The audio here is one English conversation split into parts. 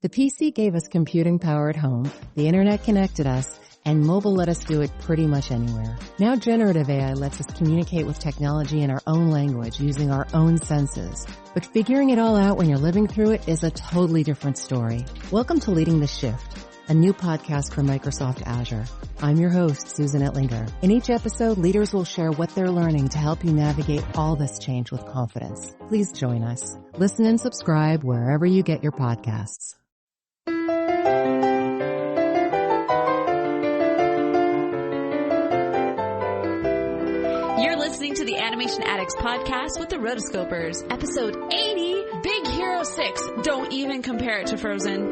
The PC gave us computing power at home, the internet connected us, and mobile let us do it pretty much anywhere. Now generative AI lets us communicate with technology in our own language using our own senses. But figuring it all out when you're living through it is a totally different story. Welcome to Leading the Shift, a new podcast from Microsoft Azure. I'm your host, Susan Ettlinger. In each episode, leaders will share what they're learning to help you navigate all this change with confidence. Please join us. Listen and subscribe wherever you get your podcasts. You're listening to the Animation Addicts podcast with the Rotoscopers, episode 80, Big Hero 6. Don't even compare it to Frozen.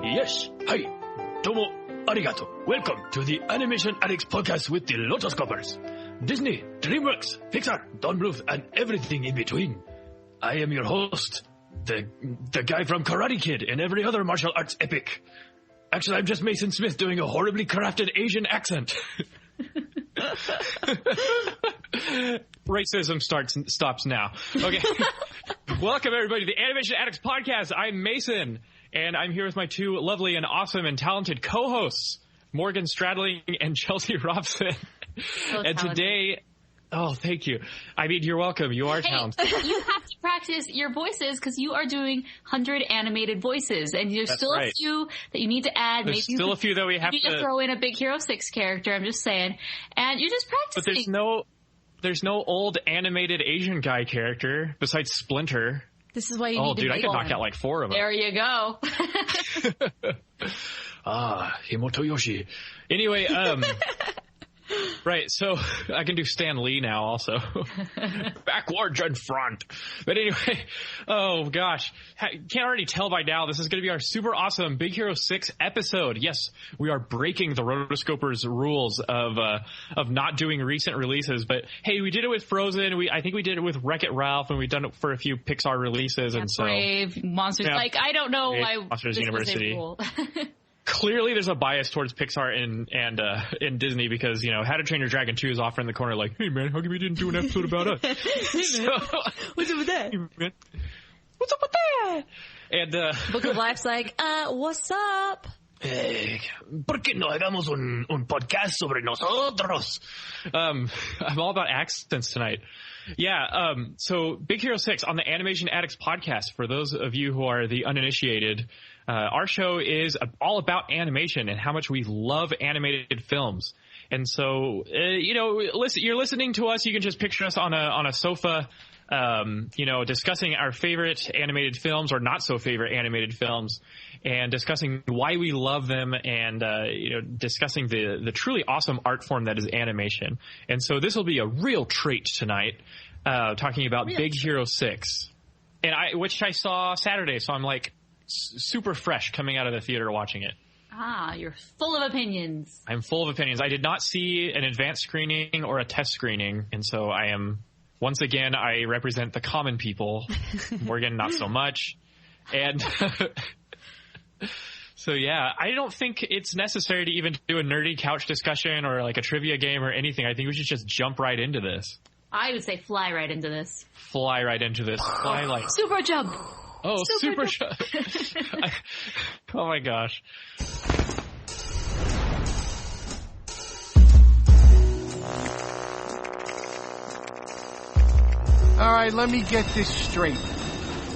Yes, hi, domo arigato. Welcome to the Animation Addicts podcast with the Rotoscopers. Disney, DreamWorks, Pixar, Don Bluth, and everything in between. I am your host, the guy from Karate Kid and every other martial arts epic. Actually, I'm just Mason Smith doing a horribly crafted Asian accent. Racism stops now. Okay. Welcome, everybody, to the Animation Addicts podcast. I'm Mason, and I'm here with my two lovely and awesome and talented co-hosts, Morgan Stradling and Chelsea Robson. And today... Oh, thank you. I mean, you're welcome. You are talented. You have to practice your voices because you are doing 100 animated voices, and there's still a few that you need to add. There's maybe still a few that we have to throw in a Big Hero 6 character. I'm just saying, and you're just practicing. But there's no old animated Asian guy character besides Splinter. This is why you need to. Oh, dude, I could knock out like 4 of them. There you go. Himotoyoshi. Anyway, right, so I can do Stan Lee now also. Backwards and front. But anyway, oh gosh. Can't already tell by now, this is going to be our super awesome Big Hero 6 episode. Yes, we are breaking the Rotoscopers rules of not doing recent releases. But hey, we did it with Frozen. I think we did it with Wreck-It Ralph, and we've done it for a few Pixar releases. And so Brave, Monsters. Yeah, like, I don't know why Monsters this University. Was a rule. Clearly, there's a bias towards Pixar and Disney because, you know, How to Train Your Dragon 2 is off in the corner like, hey, man, how come you didn't do an episode about us? What's up with that? Hey, what's up with that? And Book of Life's like, what's up? ¿Por qué no hagamos un podcast sobre nosotros? I'm all about accents tonight. Yeah, so Big Hero 6 on the Animation Addicts podcast. For those of you who are the uninitiated, our show is all about animation and how much we love animated films. And so, you know, you're listening to us. You can just picture us on a sofa, you know, discussing our favorite animated films or not so favorite animated films, and discussing why we love them, and you know, discussing the truly awesome art form that is animation. And so this will be a real treat tonight, talking about Big Hero 6, which I saw Saturday. So I'm like super fresh coming out of the theater watching it. Ah, you're full of opinions. I'm full of opinions. I did not see an advanced screening or a test screening, and so I am, once again, I represent the common people. Morgan, not so much. And so, yeah, I don't think it's necessary to even do a nerdy couch discussion or like a trivia game or anything. I think we should just jump right into this. I would say fly right into this. Fly right into this. Fly like... Super jump. Oh, super jump. Oh, my gosh. All right, let me get this straight.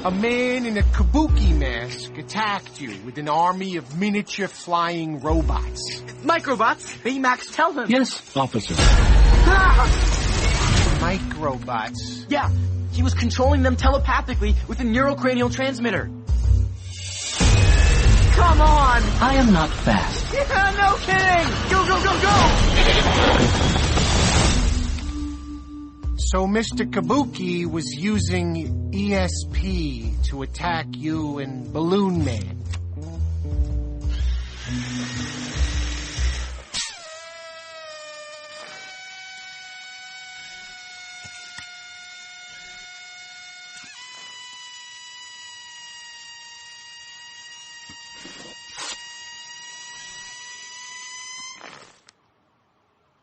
A man in a kabuki mask attacked you with an army of miniature flying robots. Microbots? Baymax, tell him. Yes, officer. Microbots? Yeah, he was controlling them telepathically with a neurocranial transmitter. Come on! I am not fast. Yeah, no kidding! Go, go, go, go! So Mr. Kabuki was using ESP to attack you and Balloon Man.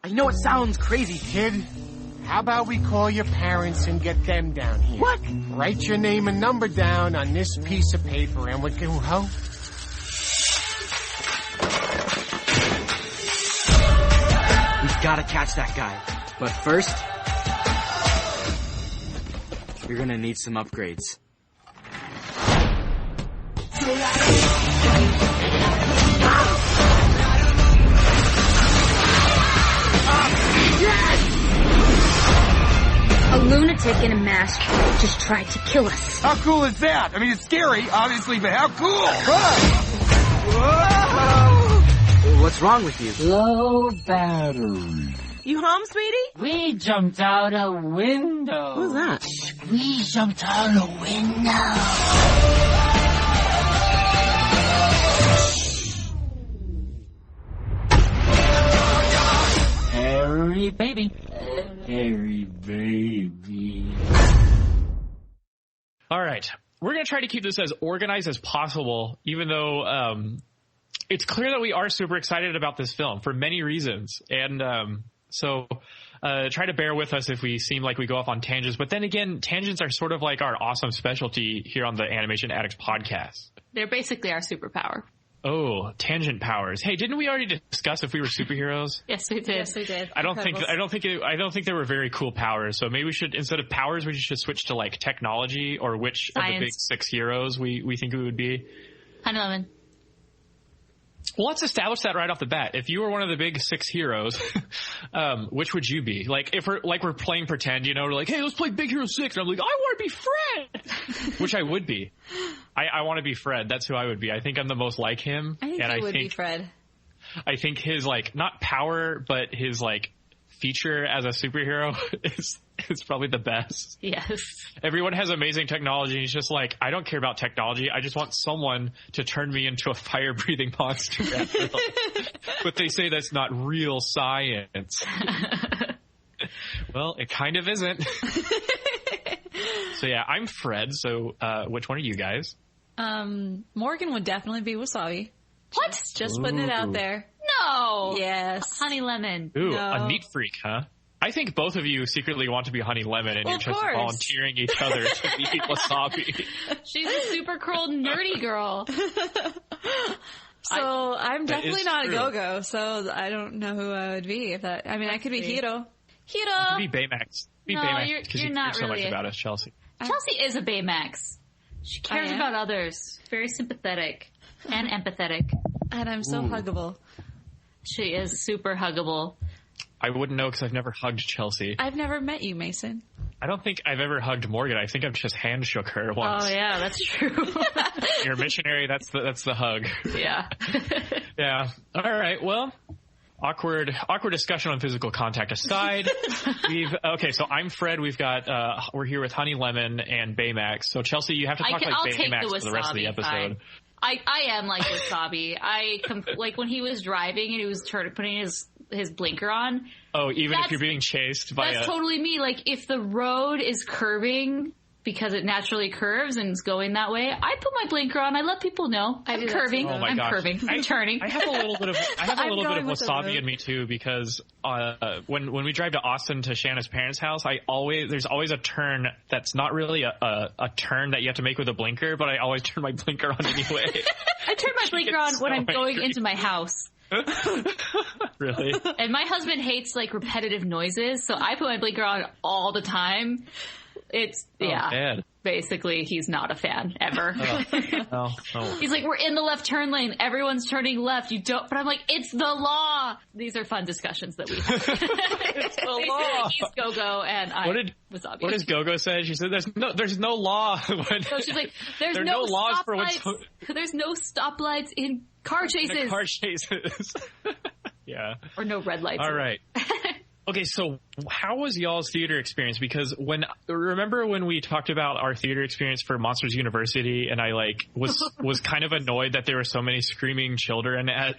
I know it sounds crazy. Kid, How about we call your parents and get them down here? What? Write your name and number down on this piece of paper and we can... Huh? We've got to catch that guy. But first, you're gonna need some upgrades. A lunatic in a mask just tried to kill us. How cool is that? I mean, it's scary, obviously, but how cool? Whoa! What's wrong with you? Low battery. You home, sweetie? We jumped out a window. Who's that? We jumped out a window. Harry baby. Harry baby. All right. We're going to try to keep this as organized as possible, even though it's clear that we are super excited about this film for many reasons. And so try to bear with us if we seem like we go off on tangents. But then again, tangents are sort of like our awesome specialty here on the Animation Addicts podcast. They're basically our superpower. Oh, tangent powers. Hey, didn't we already discuss if we were superheroes? Yes, we did. Yes, we did. I don't think they were very cool powers. So maybe we should, instead of powers, we should switch to like technology or which Science. of the big 6 heroes we think we would be. Honey Lemon. Well, let's establish that right off the bat. If you were one of the big 6 heroes, which would you be? Like, if we're playing pretend, you know, we're like, hey, let's play Big Hero 6. And I'm like, I want to be Fred, which I would be. I want to be Fred. That's who I would be. I think I'm the most like him. I think you would be Fred. I think his, like, not power, but his, like, feature as a superhero is probably the best. Yes. Everyone has amazing technology. He's just like, I don't care about technology. I just want someone to turn me into a fire-breathing monster. But they say that's not real science. Well, it kind of isn't. So yeah, I'm Fred. So which one are you guys? Morgan would definitely be Wasabi. What? Just putting it out there. No. Yes. Honey Lemon. Ooh, no. A neat freak, huh? I think both of you secretly want to be Honey Lemon, and Well, you're just of course. volunteering each other to be Wasabi. She's a super cool nerdy girl. So I'm That definitely is not true. a go-go, so I don't know who I would be. I could be Hiro. You Hiro! could be Baymax. Be No, Baymax you're because you care not so really much a- about us, Chelsea. Chelsea is a Baymax. She cares am? about others. Very sympathetic and empathetic. And I'm so huggable. She is super huggable. I wouldn't know because I've never hugged Chelsea. I've never met you, Mason. I don't think I've ever hugged Morgan. I think I've just hand shook her once. Oh yeah, that's true. You're a missionary. That's the hug. Yeah. Yeah. All right. Well, awkward discussion on physical contact aside. So I'm Fred. We've got we're here with Honey Lemon and Baymax. So Chelsea, you have to talk like I'll take Baymax the for the rest of the wasabi, episode. fine. I am like Wasabi. Like when he was driving and he was putting his blinker on. Oh, even if you're being chased by That's totally me. Like if the road is curving because it naturally curves and it's going that way, I put my blinker on. I let people know I'm curving. Oh my I'm gosh. curving. I'm turning. I have a little bit of going with the wasabi road. in me too because when we drive to Austin to Shanna's parents' house, there's always a turn that's not really a turn that you have to make with a blinker, but I always turn my blinker on anyway. I turn my blinker on when I'm going into my house. Really? And my husband hates like repetitive noises, so I put my blinker on all the time. It's Bad. basically he's not a fan ever. Oh. He's like, we're in the left turn lane. Everyone's turning left. You don't. But I'm like, it's the law. These are fun discussions that we have. It's the law. He's Go-Go and I Wasabi. What does Gogo say? She said, "There's no law." So she's like, there's there are no laws for stoplights. There's no stoplights in car chases. car chases. Yeah. Or no red lights. All right. Okay, so how was y'all's theater experience? Because remember when we talked about our theater experience for Monsters University, and I was kind of annoyed that there were so many screaming children at.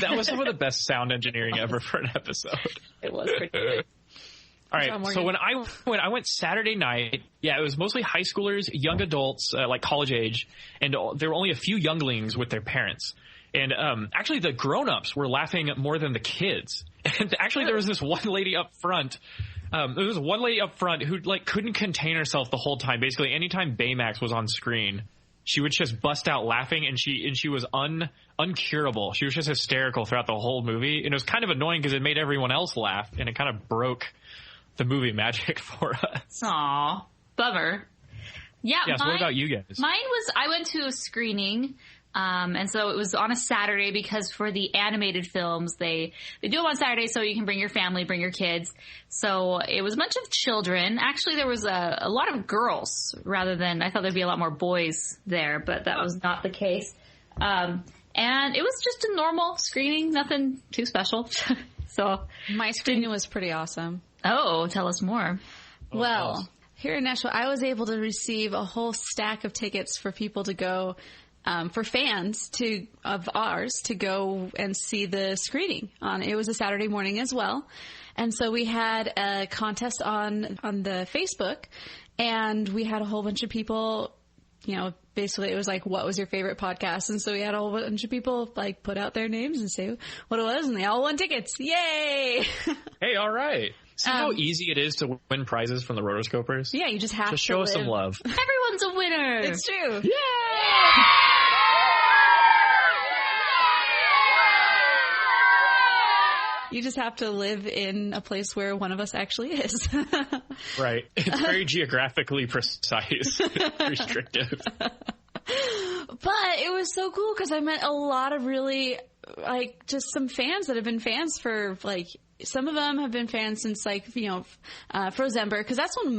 That was some of the best sound engineering ever for an episode. It was pretty good. All right, so when I went Saturday night, it was mostly high schoolers, young adults, like college age, and there were only a few younglings with their parents. And actually, the grown-ups were laughing more than the kids. And actually, there was this one lady up front. There was one lady up front who like couldn't contain herself the whole time. Basically, anytime Baymax was on screen, she would just bust out laughing, and she was uncurable. She was just hysterical throughout the whole movie, and it was kind of annoying because it made everyone else laugh, and it kind of broke the movie magic for us. Aw, bummer. Yeah. So what about you guys? Mine was, I went to a screening. And so it was on a Saturday because for the animated films, they do them on Saturday so you can bring your family, bring your kids. So it was a bunch of children. Actually, there was a lot of girls rather than, I thought there'd be a lot more boys there, but that was not the case. And it was just a normal screening, nothing too special. So my screening was pretty awesome. Oh, tell us more. Well, here in Nashville, I was able to receive a whole stack of tickets for people to go for fans of ours to go and see the screening. It was a Saturday morning as well. And so we had a contest on the Facebook, and we had a whole bunch of people, basically it was like, what was your favorite podcast? And so we had a whole bunch of people like put out their names and say what it was, and they all won tickets. Yay! Hey, all right. See how easy it is to win prizes from the Rotoscopers? Yeah, you just have to show us some love. Everyone's a winner. It's true. Yeah! You just have to live in a place where one of us actually is. Right. It's very geographically precise, restrictive. But it was so cool because I met a lot of really, like, just some fans that have been fans for, like, some of them have been fans since, like, Frozember, because that's when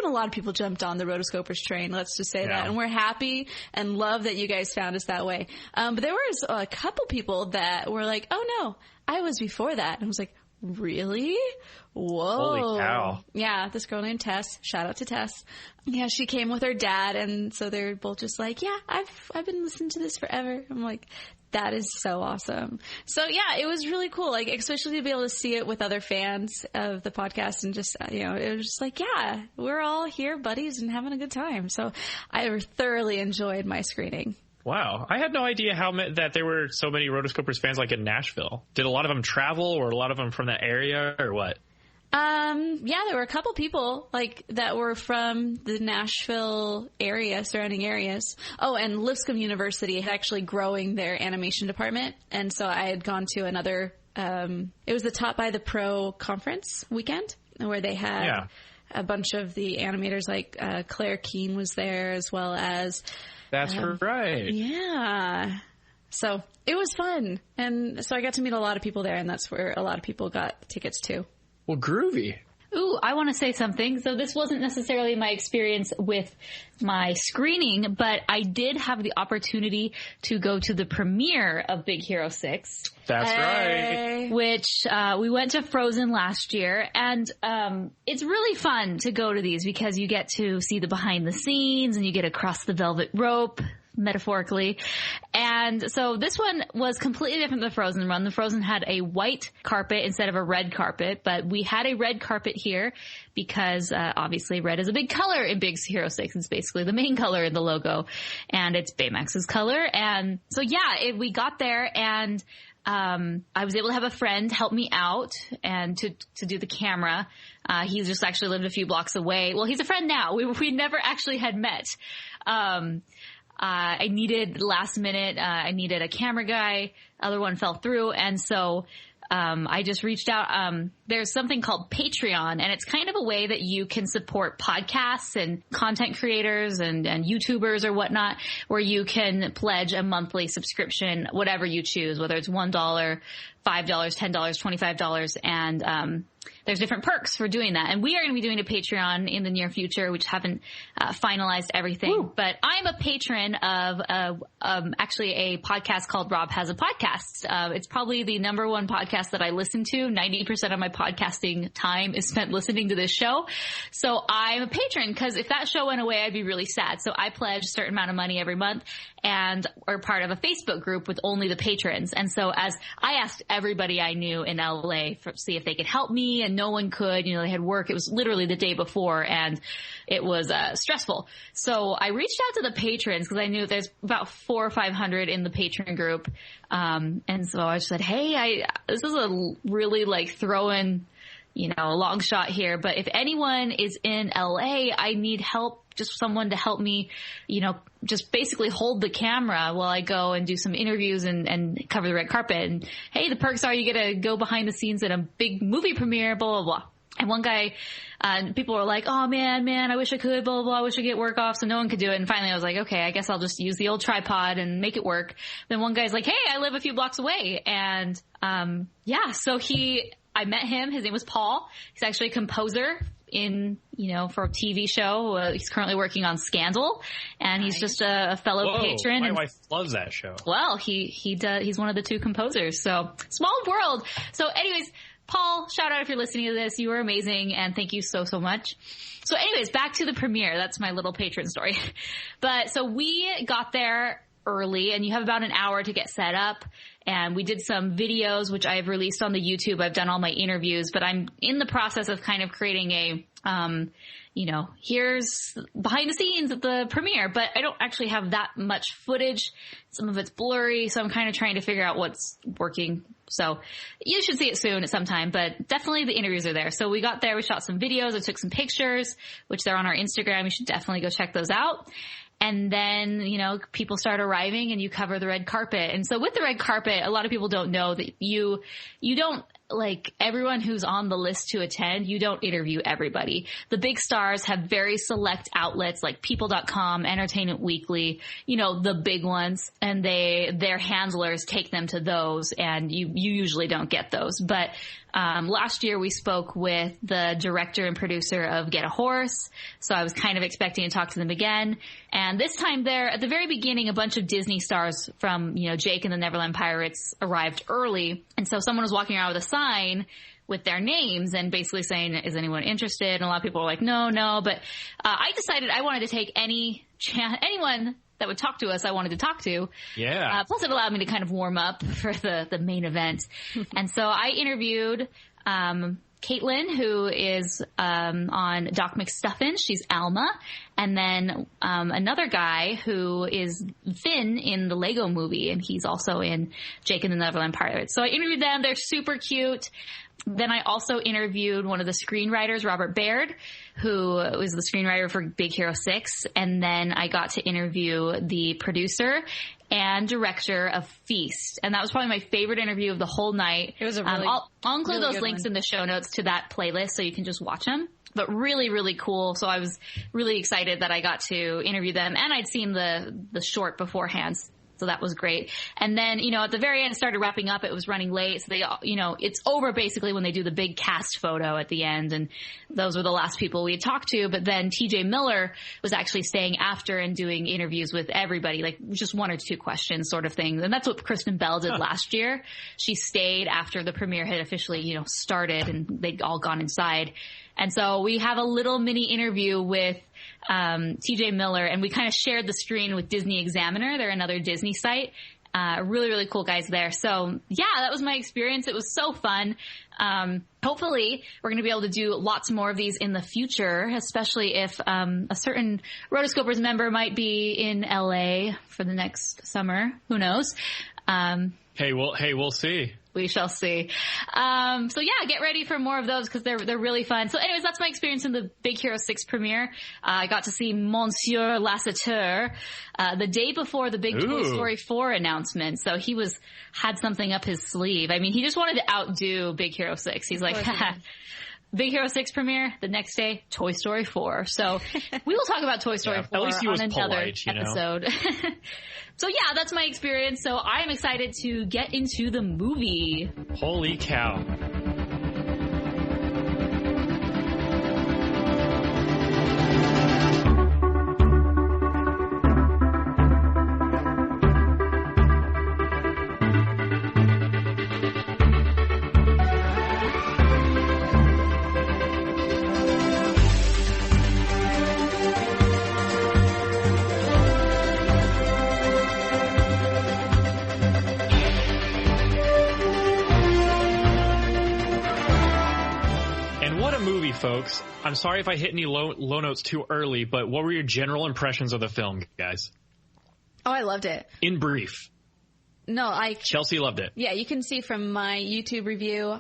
a lot of people jumped on the Rotoscopers train, let's just say that. And we're happy and love that you guys found us that way. But there was a couple people that were like, oh no, I was before that. And I was like, really? Whoa. Holy cow. Yeah, this girl named Tess. Shout out to Tess. Yeah, she came with her dad, and so they're both just like, yeah, I've been listening to this forever. I'm like, that is so awesome. So yeah, it was really cool, like especially to be able to see it with other fans of the podcast, and just it was just like, yeah, we're all here, buddies, and having a good time. So I thoroughly enjoyed my screening. Wow, I had no idea that there were so many Rotoscopers fans like in Nashville. Did a lot of them travel, or a lot of them from that area, or what? Yeah, there were a couple people like that were from the Nashville area, surrounding areas. Oh, and Lipscomb University had actually growing their animation department. And so I had gone to another, it was the Taught by the Pro conference weekend where they had a bunch of the animators, like Claire Keene was there, as well as... That's right. Yeah. So it was fun. And so I got to meet a lot of people there, and that's where a lot of people got tickets too. Well, groovy. Ooh, I want to say something. So this wasn't necessarily my experience with my screening, but I did have the opportunity to go to the premiere of Big Hero 6. That's right. Which we went to Frozen last year, and it's really fun to go to these because you get to see the behind the scenes and you get to cross the velvet rope, metaphorically. And so this one was completely different than the Frozen run. The Frozen had a white carpet instead of a red carpet, but we had a red carpet here because obviously red is a big color in Big Hero 6. It's basically the main color in the logo, and it's Baymax's color. And so yeah, we got there, and I was able to have a friend help me out and to do the camera. He just actually lived a few blocks away. Well, he's a friend now. We never actually had met. I needed last minute, I needed a camera guy. Other one fell through. And so, I just reached out. There's something called Patreon, and it's kind of a way that you can support podcasts and content creators and YouTubers or whatnot, where you can pledge a monthly subscription, whatever you choose, whether it's $1, $5, $10, $25. And, there's different perks for doing that. And we are going to be doing a Patreon in the near future. We just haven't finalized everything. Woo. But I'm a patron of actually a podcast called Rob Has a Podcast. It's probably the number one podcast that I listen to. 90% of my podcasting time is spent listening to this show. So I'm a patron because if that show went away, I'd be really sad. So I pledge a certain amount of money every month and are part of a Facebook group with only the patrons. And so as I asked everybody I knew in LA to see if they could help me me and no one could. You know, they had work. It was literally the day before and it was stressful. So I reached out to the patrons because I knew there's about 400 or 500 in the patron group. And so I said, hey, this is a really like throwing, you know, a long shot here, but if anyone is in LA, I need help, just someone to help me, you know, just basically hold the camera while I go and do some interviews and cover the red carpet. And hey, the perks are you get to go behind the scenes at a big movie premiere, blah, blah, blah. And one guy, people were like, oh man, I wish I could, blah, blah, blah, I wish I could get work off. So no one could do it. And finally I was like, okay, I guess I'll just use the old tripod and make it work. Then one guy's like, hey, I live a few blocks away. And, so I met him. His name was Paul. He's actually a composer for a TV show. He's currently working on Scandal, and he's just a fellow patron. My wife loves that show. Well, he's one of the two composers. So small world. So anyways, Paul, shout out if you're listening to this. You were amazing, and thank you so, so much. So anyways, back to the premiere. That's my little patron story. But so we got there early, and you have about an hour to get set up. And we did some videos, which I've released on the YouTube. I've done all my interviews, but I'm in the process of kind of creating a, here's behind the scenes at the premiere, but I don't actually have that much footage. Some of it's blurry, so I'm kind of trying to figure out what's working. So you should see it soon at some time, but definitely the interviews are there. So we got there, we shot some videos, I took some pictures, which they're on our Instagram. You should definitely go check those out. And then, people start arriving and you cover the red carpet. And so with the red carpet, a lot of people don't know that you don't, like, everyone who's on the list to attend, you don't interview everybody. The big stars have very select outlets like people.com, Entertainment Weekly, the big ones, and their handlers take them to those, and you usually don't get those. But last year we spoke with the director and producer of Get a Horse, so I was kind of expecting to talk to them again. And this time there, at the very beginning, a bunch of Disney stars from, Jake and the Neverland Pirates arrived early. And so someone was walking around with a sign with their names and basically saying, is anyone interested? And a lot of people were like, no. But I decided I wanted to take anyone that would talk to us, I wanted to talk to. Yeah. Plus it allowed me to kind of warm up for the main event. And so I interviewed Caitlin, who is on Doc McStuffin. She's Alma. And then another guy who is Finn in the Lego movie, and he's also in Jake and the Neverland Pirates. So I interviewed them. They're super cute. Then I also interviewed one of the screenwriters, Robert Baird, who was the screenwriter for Big Hero 6. And then I got to interview the producer and director of Feast. And that was probably my favorite interview of the whole night. It was a really I'll include really those links in the show notes to that playlist so you can just watch them. But really, really cool. So I was really excited that I got to interview them. And I'd seen the short beforehand. So that was great. And then, at the very end, it started wrapping up. It was running late. So they, it's over basically when they do the big cast photo at the end. And those were the last people we had talked to. But then TJ Miller was actually staying after and doing interviews with everybody, like just one or two questions sort of thing. And that's what Kristen Bell did last year. She stayed after the premiere had officially, started and they'd all gone inside. And so we have a little mini interview with TJ Miller, and we kind of shared the screen with Disney Examiner. They're another Disney site. Really, really cool guys there. So yeah, that was my experience. It was so fun. Hopefully we're going to be able to do lots more of these in the future, especially if a certain Rotoscopers member might be in LA for the next summer. Who knows? Hey, we'll see. We shall see. So yeah, get ready for more of those because they're really fun. So anyways, that's my experience in the Big Hero 6 premiere. I got to see Monsieur Lasseter, the day before the big Toy Story 4 announcement. So he had something up his sleeve. I mean, he just wanted to outdo Big Hero 6. He's like, Big Hero 6 premiere, the next day, Toy Story 4. So we will talk about Toy Story 4 on another episode. So yeah, that's my experience. So I am excited to get into the movie. Holy cow. folks. I'm sorry if I hit any low notes too early, but what were your general impressions of the film, guys? Oh, I loved it. In brief. No, Chelsea loved it. Yeah, you can see from my YouTube review,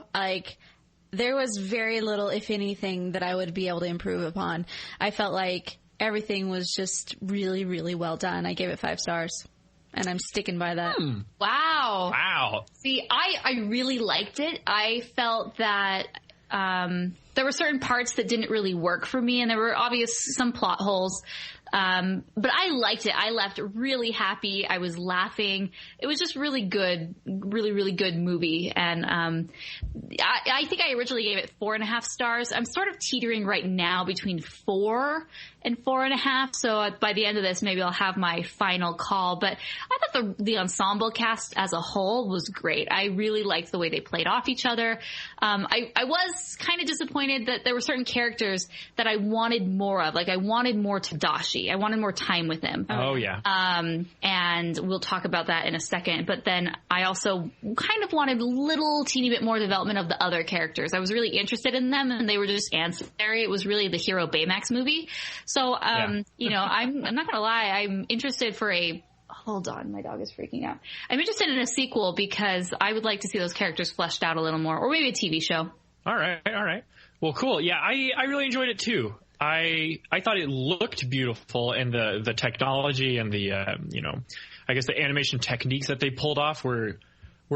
there was very little, if anything, that I would be able to improve upon. I felt like everything was just really, really well done. I gave it 5 stars. And I'm sticking by that. Wow. See, I really liked it. I felt that there were certain parts that didn't really work for me, and there were some plot holes. But I liked it. I left really happy. I was laughing. It was just really good, really, really good movie. And I think I originally gave it 4.5 stars. I'm sort of teetering right now between 4 and 4.5. So by the end of this, maybe I'll have my final call. But I thought the ensemble cast as a whole was great. I really liked the way they played off each other. I was kind of disappointed that there were certain characters that I wanted more of. Like I wanted more Tadashi. I wanted more time with him. Oh, yeah. And we'll talk about that in a second. But then I also kind of wanted a little teeny bit more development of the other characters. I was really interested in them, and they were just ancillary. It was really the Hiro Baymax movie. So, you know, I'm not going to lie. I'm interested for hold on, my dog is freaking out. I'm interested in a sequel because I would like to see those characters fleshed out a little more, or maybe a TV show. All right. Well, cool. Yeah, I really enjoyed it too. I thought it looked beautiful, and the technology and the I guess the animation techniques that they pulled off were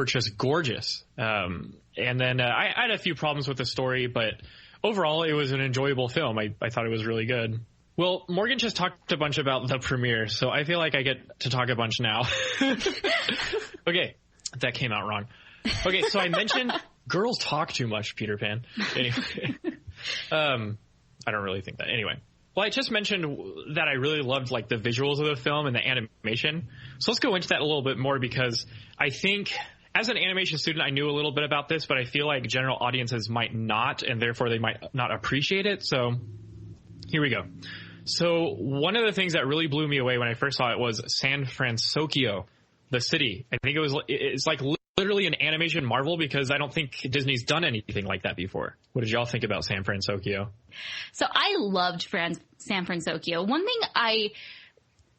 just gorgeous. And then I had a few problems with the story, but overall it was an enjoyable film. I thought it was really good. Well, Morgan just talked a bunch about the premiere, so I feel like I get to talk a bunch now. Okay, that came out wrong. Okay, so I mentioned girls talk too much, Peter Pan. Anyway, I don't really think that. Anyway, well, I just mentioned that I really loved like the visuals of the film and the animation. So let's go into that a little bit more, because I think as an animation student, I knew a little bit about this, but I feel like general audiences might not, and therefore they might not appreciate it. So here we go. So one of the things that really blew me away when I first saw it was San Fransokyo, the city. I think it's like literally an animation marvel, because I don't think Disney's done anything like that before. What did y'all think about San Fransokyo? So I loved San Fransokyo. One thing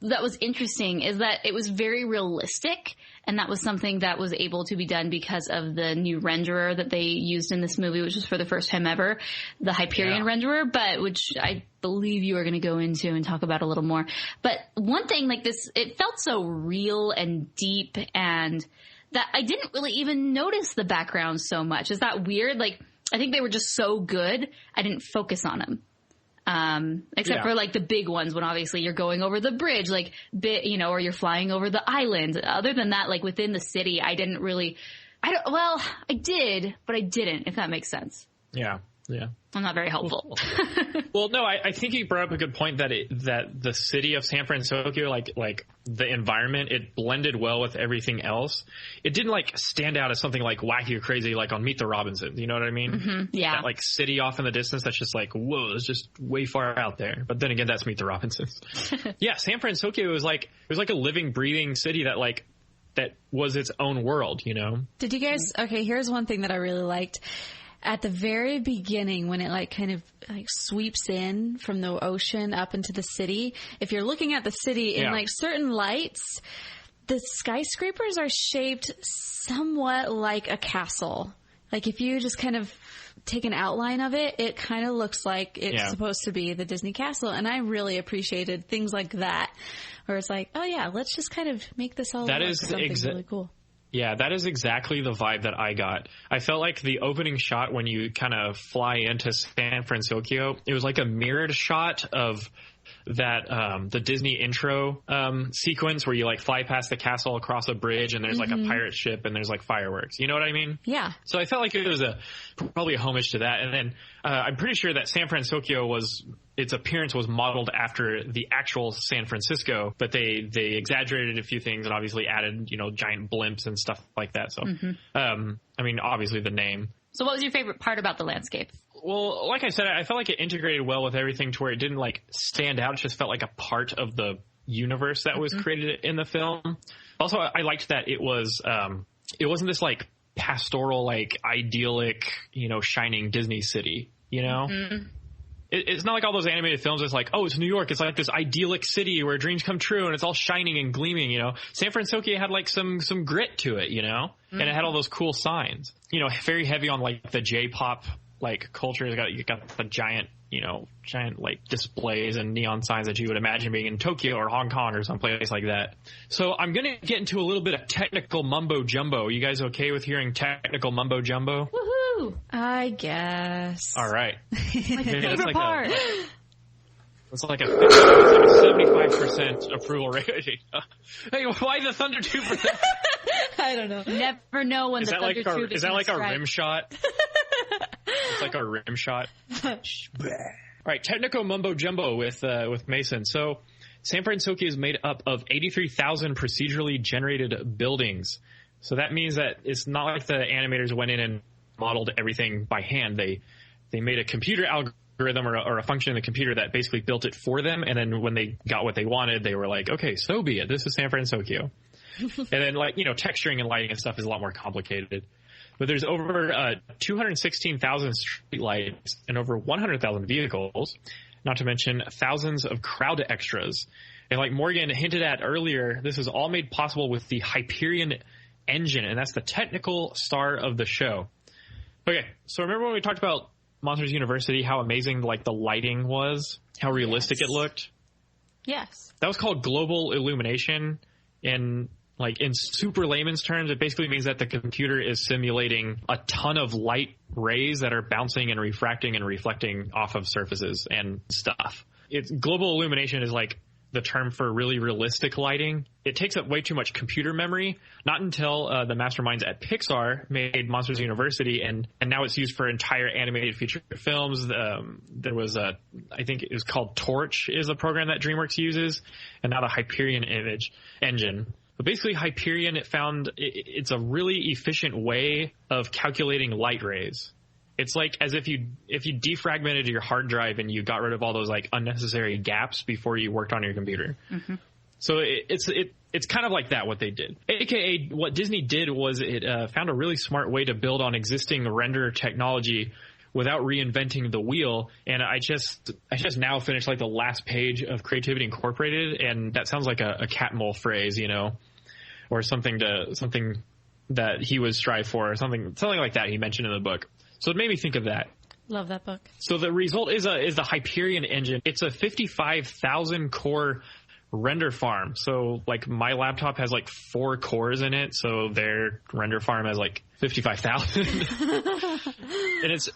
that was interesting is that it was very realistic, and that was something that was able to be done because of the new renderer that they used in this movie, which was for the first time ever, the Hyperion renderer, but which I believe you are going to go into and talk about a little more. But one thing like this, it felt so real and deep, and that I didn't really even notice the background so much. Is that weird? Like, I think they were just so good, I didn't focus on them. Except for like the big ones when obviously you're going over the bridge, like or you're flying over the island. Other than that, like within the city, I did, but I didn't, if that makes sense. Yeah. I'm not very helpful. Well, no, I think you brought up a good point that the city of San Fransokyo, like the environment, it blended well with everything else. It didn't like stand out as something like wacky or crazy, like on Meet the Robinsons. You know what I mean? Mm-hmm. Yeah. That like city off in the distance that's just like, whoa, it's just way far out there. But then again, that's Meet the Robinsons. Yeah, San Fransokyo was like a living, breathing city that was its own world. You know? Did you guys? Okay, here's one thing that I really liked. At the very beginning, when it like kind of like sweeps in from the ocean up into the city, if you're looking at the city in like certain lights, the skyscrapers are shaped somewhat like a castle. Like if you just kind of take an outline of it, it kind of looks like it's supposed to be the Disney castle. And I really appreciated things like that, where it's like, oh yeah, let's just kind of make this all look something really cool. Yeah, that is exactly the vibe that I got. I felt like the opening shot when you kind of fly into San Fransokyo, it was like a mirrored shot of that the Disney intro sequence where you like fly past the castle across a bridge and there's like a pirate ship and there's like fireworks. You know what I mean? Yeah. So I felt like it was probably a homage to that. And then I'm pretty sure that San Fransokyo its appearance was modeled after the actual San Francisco, but they exaggerated a few things and obviously added, giant blimps and stuff like that. So, I mean, obviously the name. So what was your favorite part about the landscape? Well, like I said, I felt like it integrated well with everything to where it didn't like stand out. It just felt like a part of the universe that was created in the film. Also, I liked that it wasn't this like pastoral, like idyllic, shining Disney city. you know? Mm-hmm. It's not like all those animated films. It's like, oh, it's New York. It's like this idyllic city where dreams come true, and it's all shining and gleaming. You know, San Fransokyo had like some grit to it. You know, and it had all those cool signs. You know, very heavy on like the J-pop like culture. You got the giant like displays and neon signs that you would imagine being in Tokyo or Hong Kong or someplace like that. So I'm gonna get into a little bit of technical mumbo jumbo. You guys okay with hearing technical mumbo jumbo? Woohoo! I guess. All right. My favorite part. It's like a 75% approval rating. Hey, why the Thunder 2%? I don't know. Never know when the Thunder Troop is that like a rim shot? It's like a rim shot. All right, technical mumbo jumbo with Mason. So, San Fransokyo is made up of 83,000 procedurally generated buildings. So that means that it's not like the animators went in and modeled everything by hand. They made a computer algorithm or a function in the computer that basically built it for them. And then when they got what they wanted, they were like, okay, so be it. This is San Fransokyo. And then like, you know, texturing and lighting and stuff is a lot more complicated. But there's over 216,000 streetlights and over 100,000 vehicles, not to mention thousands of crowd extras. And like Morgan hinted at earlier, this is all made possible with the Hyperion engine, and that's the technical star of the show. Okay, so remember when we talked about Monsters University, how amazing like the lighting was, how realistic it looked? Yes. That was called global illumination, and like in super layman's terms, it basically means that the computer is simulating a ton of light rays that are bouncing and refracting and reflecting off of surfaces and stuff. Global illumination is like the term for really realistic lighting. It takes up way too much computer memory. Not until the masterminds at Pixar made Monsters University, and now it's used for entire animated feature films. There was I think it was called Torch is a program that DreamWorks uses, and now the Hyperion engine. But basically, Hyperion it's a really efficient way of calculating light rays. It's like as if you defragmented your hard drive and you got rid of all those like unnecessary gaps before you worked on your computer. Mm-hmm. So it's kind of like that what they did. AKA what Disney did was it found a really smart way to build on existing render technology without reinventing the wheel. And I just now finished like the last page of Creativity Incorporated, and that sounds like a Catmull phrase, you know, or something that he would strive for, or something like that he mentioned in the book. So it made me think of that. Love that book. So the result is the Hyperion engine. It's a 55,000 core render farm. So like my laptop has like 4 cores in it. So their render farm has like 55,000. And it's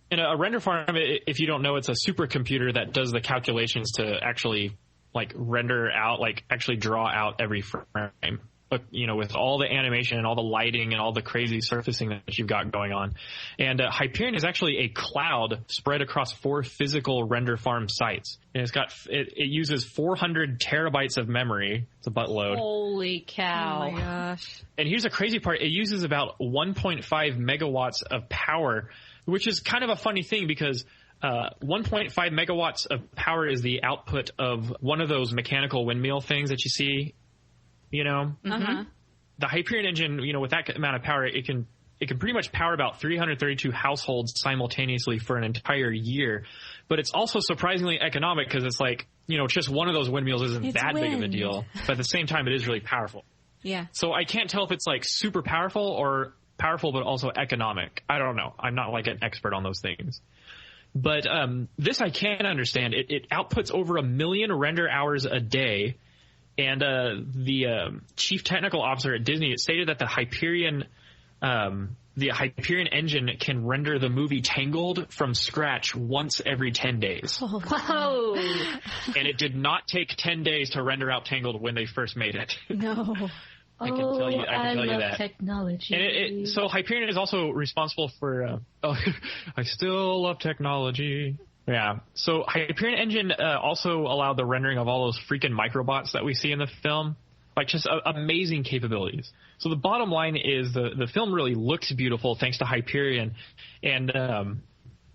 in a render farm. If you don't know, it's a supercomputer that does the calculations to actually like render out, like actually draw out every frame. But, you know, with all the animation and all the lighting and all the crazy surfacing that you've got going on. And Hyperion is actually a cloud spread across 4 physical render farm sites. And it uses 400 terabytes of memory. It's a buttload. Holy cow. Oh my gosh. And here's the crazy part. It uses about 1.5 megawatts of power, which is kind of a funny thing because 1.5 megawatts of power is the output of one of those mechanical windmill things that you see. You know, the Hyperion engine, you know, with that amount of power, it can pretty much power about 332 households simultaneously for an entire year. But it's also surprisingly economic because it's like, you know, just one of those windmills isn't that big of a deal. But at the same time, it is really powerful. Yeah. So I can't tell if it's like super powerful or powerful, but also economic. I don't know. I'm not like an expert on those things. But this I can understand. It outputs over 1 million render hours a day. And the chief technical officer at Disney stated that the Hyperion engine can render the movie Tangled from scratch once every 10 days. Oh, whoa! And it did not take 10 days to render out Tangled when they first made it. No. I can tell you love that. Technology. And so Hyperion is also responsible for. I still love technology. Yeah. So Hyperion engine also allowed the rendering of all those freaking microbots that we see in the film. Like just amazing capabilities. So the bottom line is the film really looks beautiful thanks to Hyperion. And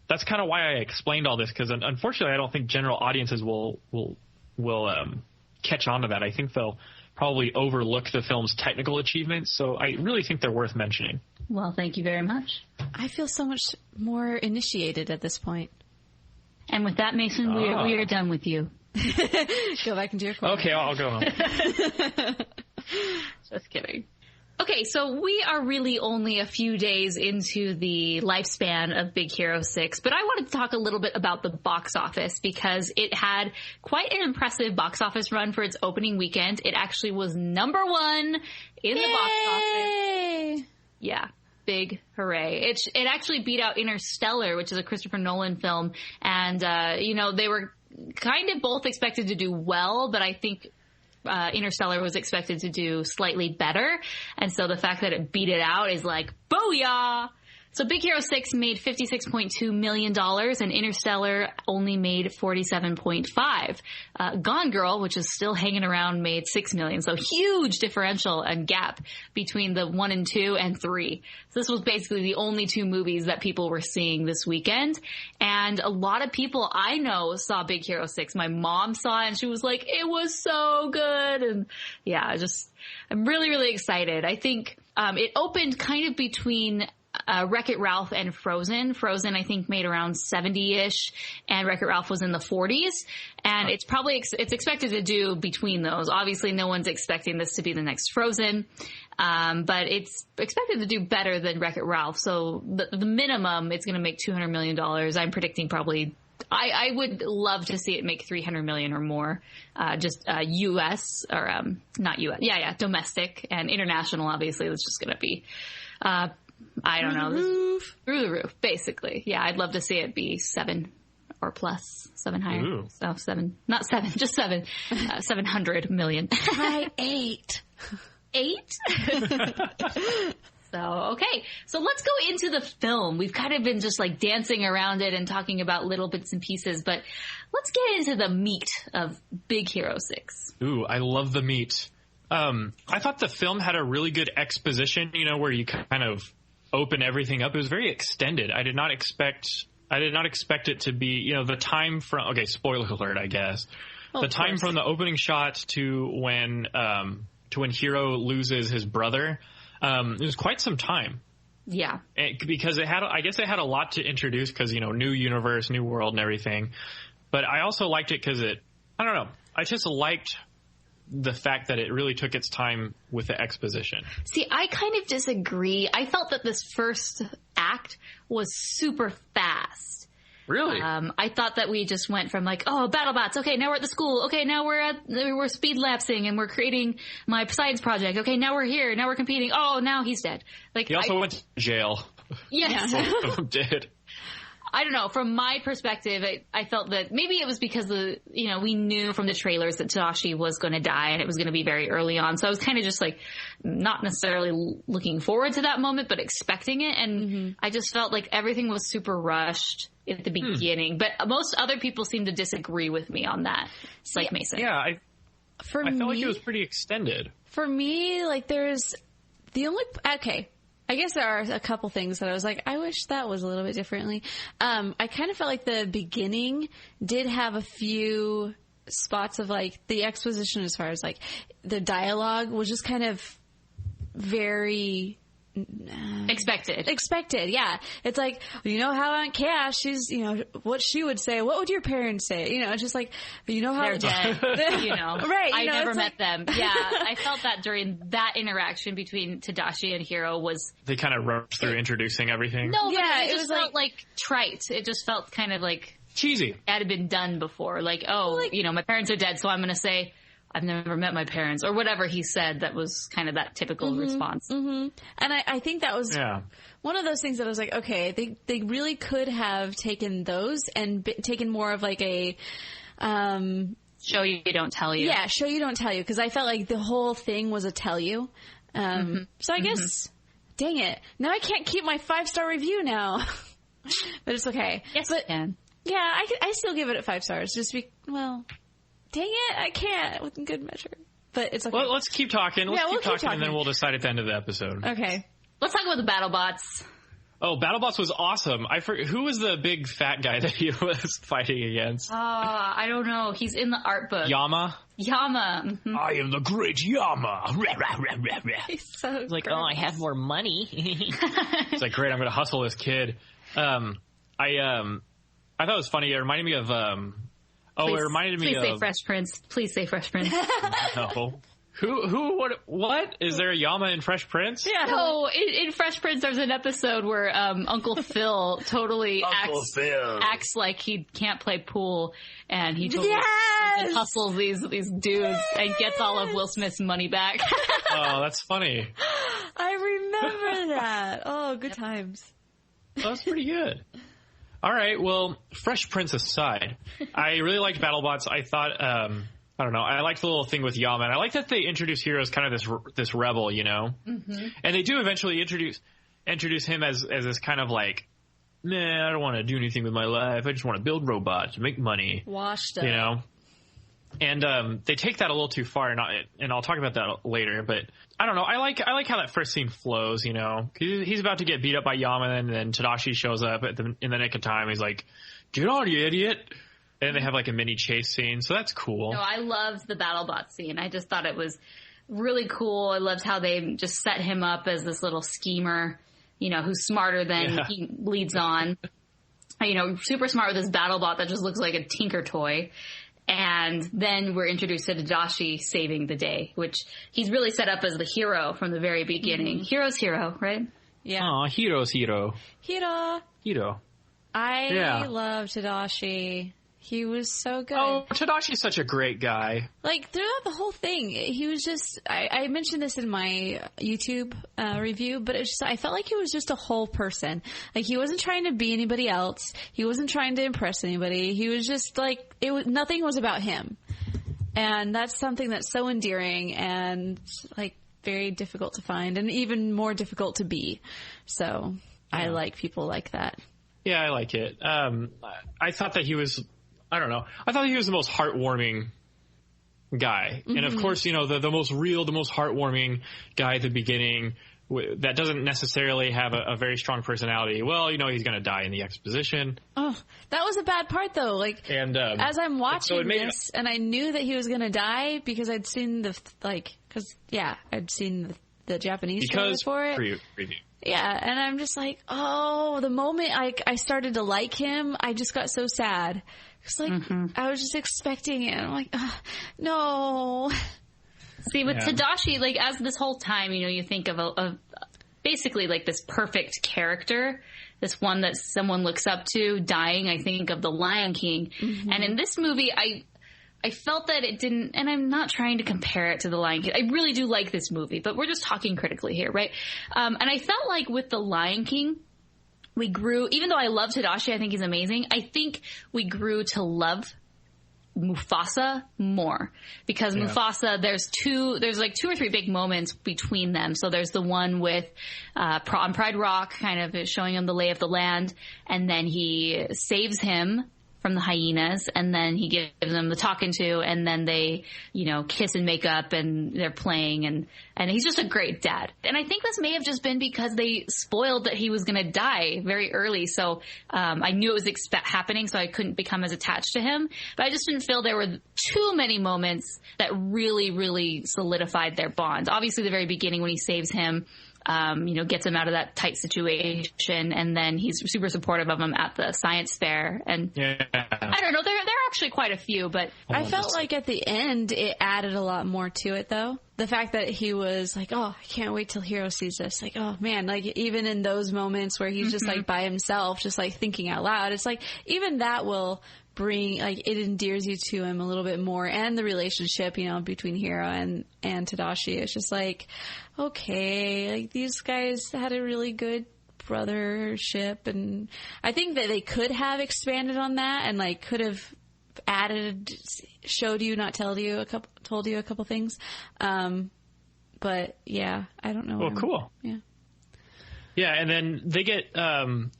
that's kind of why I explained all this, because unfortunately I don't think general audiences will catch on to that. I think they'll probably overlook the film's technical achievements. So I really think they're worth mentioning. Well, thank you very much. I feel so much more initiated at this point. And with that, Mason, we are done with you. Go back into your corner. Okay, I'll go home. Just kidding. Okay, so we are really only a few days into the lifespan of Big Hero 6, but I wanted to talk a little bit about the box office because it had quite an impressive box office run for its opening weekend. It actually was number 1 in the box office. Yeah. Big hooray. It actually beat out Interstellar, which is a Christopher Nolan film. And, they were kind of both expected to do well, but I think Interstellar was expected to do slightly better. And so the fact that it beat it out is like, booyah! So Big Hero 6 made $56.2 million and Interstellar only made $47.5. Gone Girl, which is still hanging around, made $6 million. So huge differential and gap between the 1 and 2 and 3. So this was basically the only 2 movies that people were seeing this weekend. And a lot of people I know saw Big Hero 6. My mom saw it and she was like, it was so good. And yeah, I'm really, really excited. I think it opened kind of between Wreck-It Ralph and Frozen. Frozen, I think, made around 70-ish, and Wreck-It Ralph was in the 40s. And it's probably it's expected to do between those. Obviously, no one's expecting this to be the next Frozen, but it's expected to do better than Wreck-It Ralph. So the minimum, it's going to make $200 million. I'm predicting probably. I would love to see it make $300 million or more, just U.S. or not U.S. Yeah, domestic and international. Obviously, it's just going to be. I don't know. Through the roof, basically. Yeah, I'd love to see it be 7 or plus, 7 higher. Ooh. So 7, not 7, just 7, 700 million. Try 8. 8? So, okay. So let's go into the film. We've kind of been just like dancing around it and talking about little bits and pieces, but let's get into the meat of Big Hero 6. Ooh, I love the meat. I thought the film had a really good exposition, where you kind of open everything up. It was very extended. I did not expect it to be, the time from, okay, spoiler alert, I guess. The time from the opening shot to when Hiro loses his brother, it was quite some time. Yeah. Because I guess it had a lot to introduce because, new universe, new world and everything. But I also liked it because I don't know. I just liked the fact that it really took its time with the exposition. See, I kind of disagree. I felt that this first act was super fast. Really? I thought that we just went from like, oh, BattleBots. Okay, now we're at the school. Okay, now we're speed lapsing and we're creating my science project. Okay, now we're here. Now we're competing. Oh, now he's dead. Like he also went to jail. Yes. Both of them did. I don't know. From my perspective, I felt that maybe it was because we knew from the trailers that Tadashi was going to die and it was going to be very early on. So I was kind of just like not necessarily looking forward to that moment, but expecting it. And I just felt like everything was super rushed at the beginning. But most other people seem to disagree with me on that. It's like Mason. Yeah. I felt like it was pretty extended. For me, like there's the only, okay. I guess there are a couple things that I was like, I wish that was a little bit differently. I kind of felt like the beginning did have a few spots of like the exposition as far as like the dialogue was just kind of very expected. Yeah. It's like, how Aunt Cash, she's, what she would say, what would your parents say? It's just like, how they're dead, right. I never met them. Yeah. I felt that during that interaction between Tadashi and Hiro was. They kind of rushed through introducing everything. No, yeah, it just felt like trite. It just felt kind of like cheesy. It had been done before. Like, my parents are dead, so I'm going to say, I've never met my parents, or whatever he said. That was kind of that typical response. And I think that was one of those things that I was like, okay, they really could have taken those and taken more of like a show you don't tell you. Yeah, show you don't tell you, because I felt like the whole thing was a tell you. So I guess, dang it, now I can't keep my 5-star review now, but it's okay. Yes, you can. Yeah, I still give it at 5 stars. Dang it, I can't with good measure. But it's okay. Well, let's keep talking. Let's keep talking, and then we'll decide at the end of the episode. Okay. Let's talk about the BattleBots. Oh, BattleBots was awesome. Who was the big fat guy that he was fighting against? I don't know. He's in the art book. Yama? Yama. Mm-hmm. I am the great Yama. He's so Like, oh, I have more money. It's like, great, I'm going to hustle this kid. I thought it was funny. It reminded me of, Please say Fresh Prince. Please say Fresh Prince. No. What? Is there a Yama in Fresh Prince? Yeah. No, in Fresh Prince, there's an episode where Uncle Phil totally acts like he can't play pool, and he totally hustles these dudes and gets all of Will Smith's money back. Oh, that's funny. I remember that. Oh, good times. That was pretty good. All right, well, Fresh Prince aside, I really liked BattleBots. I thought, I don't know, I liked the little thing with Yama, and I like that they introduce Hiro as kind of this rebel, you know? Mm-hmm. And they do eventually introduce him as this kind of like, nah, I don't want to do anything with my life. I just want to build robots, make money. Washed up. You know? And they take that a little too far, and I'll talk about that later, but I don't know. I like how that first scene flows, you know? He's about to get beat up by Yama, and then Tadashi shows up in the nick of time. He's like, get on, you idiot. And they have like a mini chase scene, so that's cool. No, I loved the BattleBot scene. I just thought it was really cool. I loved how they just set him up as this little schemer, you know, who's smarter than he leads on. You know, super smart with this BattleBot that just looks like a Tinker toy. And then we're introduced to Tadashi saving the day, which he's really set up as the hero from the very beginning. Mm-hmm. Hero's hero, right? Yeah. Aw, Hiro's hero. Hiro. I love Tadashi. He was so good. Oh, Tadashi's such a great guy. Like, throughout the whole thing, he was just... I mentioned this in my YouTube review, but it's just, I felt like he was just a whole person. Like, he wasn't trying to be anybody else. He wasn't trying to impress anybody. He was just, like... nothing was about him. And that's something that's so endearing and, like, very difficult to find. And even more difficult to be. So, I like people like that. Yeah, I like it. I thought that he was... I don't know. I thought he was the most heartwarming guy. Mm-hmm. And of course, you know, the most real, the most heartwarming guy at the beginning that doesn't necessarily have a very strong personality. Well, you know, he's going to die in the exposition. Oh, that was a bad part though. Like, and, as I'm watching this and I knew that he was going to die because I'd seen I'd seen the Japanese trailer for it. Preview. Yeah, and I'm just like, oh, the moment I started to like him, I just got so sad. It's like, I was just expecting it. And I'm like, oh, no. See, with Tadashi, like, as this whole time, you know, you think of basically like this perfect character, this one that someone looks up to dying. I think of The Lion King. Mm-hmm. And in this movie, I felt that it didn't, and I'm not trying to compare it to The Lion King. I really do like this movie, but we're just talking critically here, right? And I felt like with The Lion King, we grew, even though I love Tadashi, I think he's amazing, I think we grew to love Mufasa more. Because Mufasa, there's like 2 or 3 big moments between them. So there's the one with, on Pride Rock, kind of showing him the lay of the land, and then he saves him from the hyenas, and then he gives them the talking to, and then they, you know, kiss and make up, and they're playing, and he's just a great dad. And I think this may have just been because they spoiled that he was going to die very early, so I knew it was happening, so I couldn't become as attached to him. But I just didn't feel there were too many moments that really, really solidified their bond. Obviously, the very beginning when he saves him, you know, gets him out of that tight situation, and then he's super supportive of him at the science fair. And I don't know, there are actually quite a few, but I felt like at the end it added a lot more to it, though. The fact that he was like, oh, I can't wait till Hiro sees this. Like, oh man, like even in those moments where he's just like by himself, just like thinking out loud, it's like even that will bring, like, it endears you to him a little bit more, and the relationship, you know, between Hiro and Tadashi. It's just like, okay, like these guys had a really good brothership, and I think that they could have expanded on that and like could have added, showed you, not told you a couple things. But yeah, I don't know. Well, cool. Yeah. Yeah, and then they get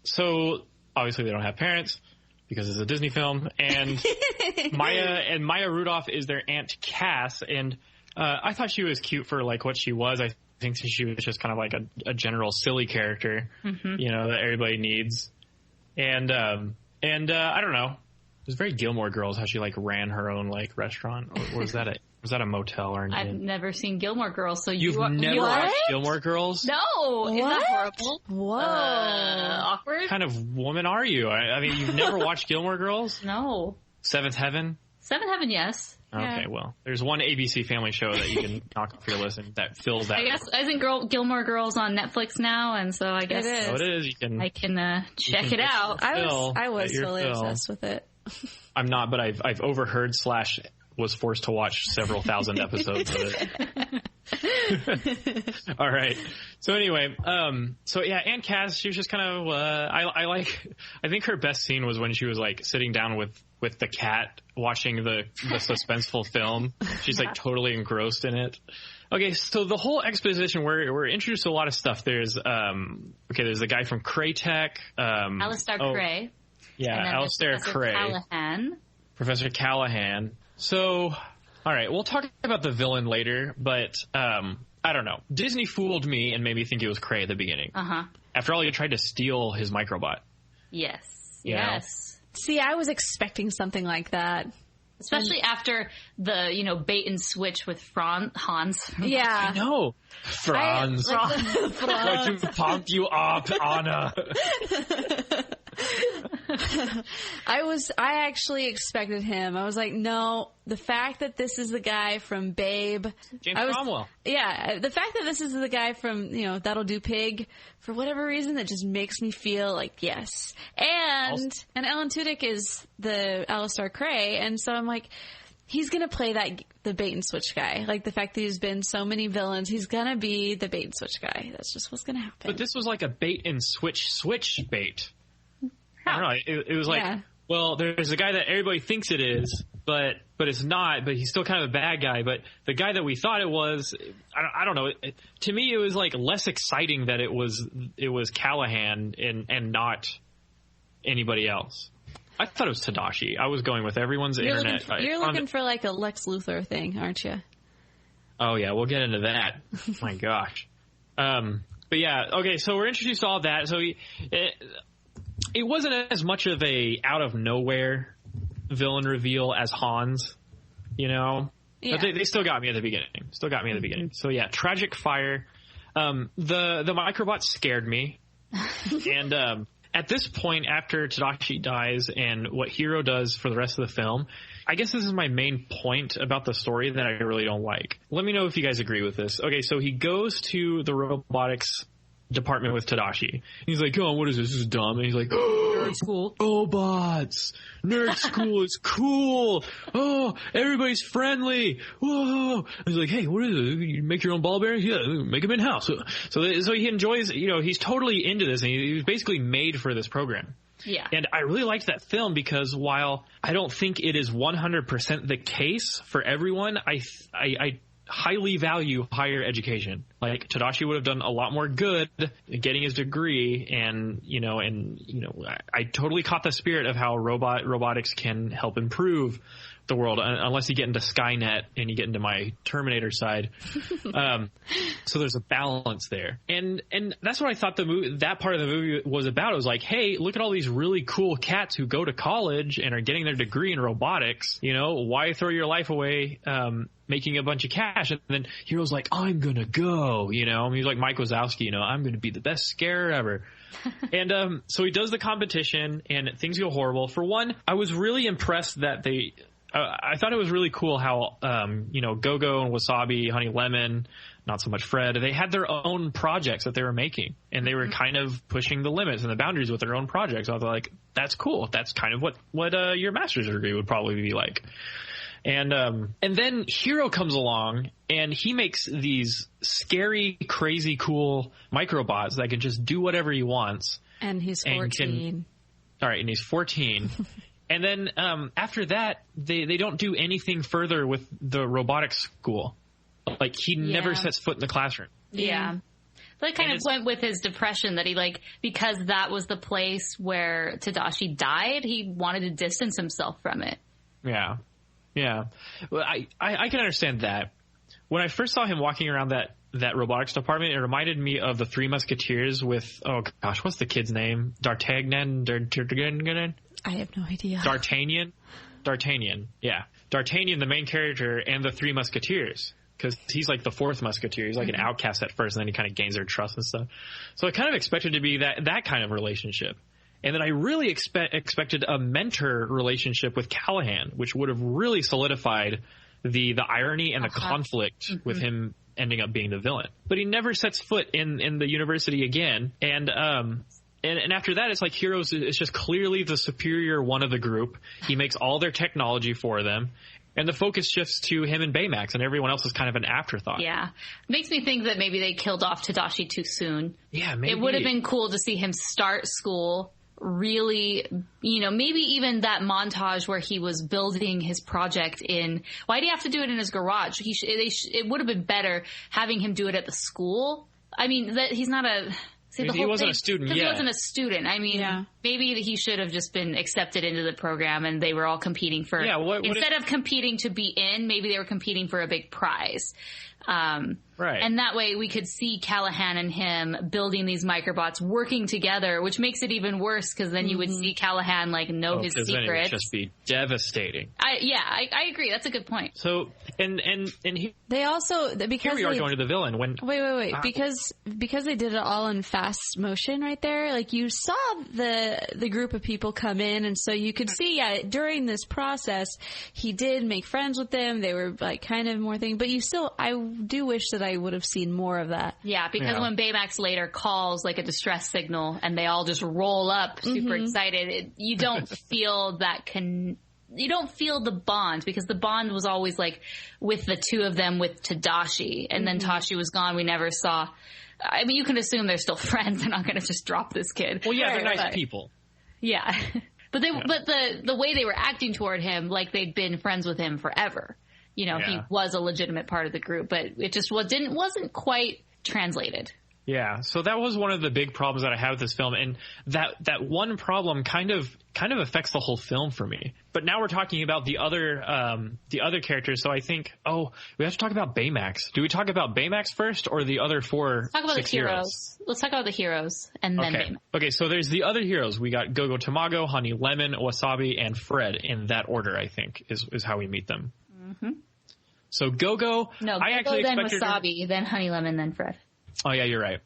so obviously they don't have parents because it's a Disney film, and Maya Rudolph is their Aunt Cass, and I thought she was cute for like what she was. I think she was just kind of like a general silly character, you know, that everybody needs. And I don't know. It was very Gilmore Girls how she like ran her own like restaurant, or was that Was that a motel or an I've inn? never seen Gilmore Girls, so You've never watched Gilmore Girls? No, is that horrible? Whoa. Awkward? What kind of woman are you? I mean, you've never watched Gilmore Girls? No. Seventh Heaven? Seventh Heaven, yes. Okay, well, there's one ABC Family show that you can knock off your list and that fills that. I guess isn't Gilmore Girls on Netflix now, and so I guess It is. Oh, it is. You can. I can check it out. I was totally obsessed with it. I'm not, but I've overheard / was forced to watch several thousand episodes of it. All right. So anyway, so yeah, Aunt Cass, she was just kind of, I think her best scene was when she was like sitting down with the cat watching the suspenseful film. She's like totally engrossed in it. Okay, so the whole exposition, we're introduced to a lot of stuff. There's there's the guy from Crytek, Alistair Cray. Yeah, Alistair Cray. Professor Callahan. So, all right, we'll talk about the villain later, but I don't know. Disney fooled me and made me think it was Cray at the beginning. After all, he tried to steal his microbot. Yes. You know? Yes. See, I was expecting something like that. Especially after the, bait and switch with Hans. Yeah. I know. Franz. Like to pump you up, Anna. I actually expected him. I was like, no, the fact that this is the guy from Babe. James Cromwell. Yeah, the fact that this is the guy from, That'll Do Pig, for whatever reason, that just makes me feel like, yes. And Alan Tudyk is the Alistair Cray, and so I'm like, he's going to play the bait and switch guy. Like, the fact that he's been so many villains, he's going to be the bait and switch guy. That's just what's going to happen. But this was like a bait and switch bait. I don't know. It was like, well, there's a guy that everybody thinks it is, but it's not. But he's still kind of a bad guy. But the guy that we thought it was, I don't know. To me, it was like less exciting that it was Callahan and not anybody else. I thought it was Tadashi. I was going with everyone's internet. You're looking for like a Lex Luthor thing, aren't you? Oh yeah, we'll get into that. My gosh. But yeah, okay. So we're introduced to all that. So it wasn't as much of a out of nowhere villain reveal as Hans, Yeah. But they still got me at the beginning. So yeah, tragic fire. The microbots scared me. And at this point, after Tadashi dies and what Hiro does for the rest of the film, I guess this is my main point about the story that I really don't like. Let me know if you guys agree with this. Okay, so he goes to the robotics department with Tadashi. He's like, oh, what is this? This is dumb. And he's like, nerd school. Robots. Nerd school is cool. Oh, everybody's friendly. Whoa. And he's like, hey, what is it? You make your own ball bearings? Yeah, make them in-house. So he enjoys, he's totally into this, and he was basically made for this program. Yeah. And I really liked that film because while I don't think it is 100% the case for everyone, I highly value higher education. Like, Tadashi would have done a lot more good getting his degree, and I totally caught the spirit of how robotics can help improve the world, unless you get into Skynet and you get into my Terminator side. So there's a balance there, and that's what I thought that part of the movie was about. It was like, hey, look at all these really cool cats who go to college and are getting their degree in robotics. Why throw your life away making a bunch of cash? And then Hiro's like, I'm gonna go. He's like Mike Wazowski. I'm gonna be the best scarer ever. And so he does the competition, and things go horrible. For one, I was really impressed that I thought it was really cool how, Go-Go and Wasabi, Honey Lemon, not so much Fred, they had their own projects that they were making, and they were kind of pushing the limits and the boundaries with their own projects. I was like, that's cool. That's kind of what your master's degree would probably be like. And then Hiro comes along, and he makes these scary, crazy, cool microbots that can just do whatever he wants. And he's 14. And he's 14. And then after that, they don't do anything further with the robotics school. Like, he never sets foot in the classroom. Yeah. But it kind of went with his depression that he, because that was the place where Tadashi died, he wanted to distance himself from it. Yeah. Yeah. Well, I can understand that. When I first saw him walking around that robotics department, it reminded me of the Three Musketeers with, oh gosh, what's the kid's name? D'Artagnan? I have no idea. D'Artagnan, yeah. D'Artagnan, the main character, and the Three Musketeers. Because he's like the fourth musketeer. He's like an outcast at first, and then he kind of gains their trust and stuff. So I kind of expected to be that kind of relationship. And then I really expected a mentor relationship with Callahan, which would have really solidified the irony and the conflict with him ending up being the villain. But he never sets foot in the university again. And after that, it's like Hiro's is just clearly the superior one of the group. He makes all their technology for them. And the focus shifts to him and Baymax, and everyone else is kind of an afterthought. Yeah. Makes me think that maybe they killed off Tadashi too soon. Yeah, maybe. It would have been cool to see him start school, really, maybe even that montage where he was building his project in... Why do you have to do it in his garage? It would have been better having him do it at the school. I mean, he's not a... He wasn't a student yet. He wasn't a student. I mean, maybe he should have just been accepted into the program and they were all competing for... instead of competing to be in, maybe they were competing for a big prize. Right. And that way we could see Callahan and him building these microbots working together, which makes it even worse because then you would see Callahan know his secrets. Then it would just be devastating. I agree. That's a good point. So and they also because here we are going to the villain when wait because they did it all in fast motion right there. Like you saw the group of people come in, and so you could see during this process he did make friends with them. They were kind of more thing, but I do wish that I would have seen more of that. Yeah, because when Baymax later calls a distress signal and they all just roll up super excited, you don't feel you don't feel the bond, because the bond was always with the two of them with Tadashi, and then Tashi was gone. We never saw. I mean, you can assume they're still friends. They're not going to just drop this kid. Well, yeah, they're nice people. Yeah, but the way they were acting toward him, they'd been friends with him forever. He was a legitimate part of the group, but it just wasn't quite translated. Yeah, so that was one of the big problems that I had with this film, and that one problem kind of affects the whole film for me. But now we're talking about the other characters, so I think we have to talk about Baymax. Do we talk about Baymax first or the other four? Talk about the heroes. Let's talk about the heroes and then Baymax. Okay, so there's the other heroes. We got Gogo Tamago, Honey Lemon, Wasabi, and Fred in that order. I think is how we meet them. Mm-hmm. So Gogo, I actually then expected Wasabi, then Honey Lemon, then Fred. Oh yeah, you're right.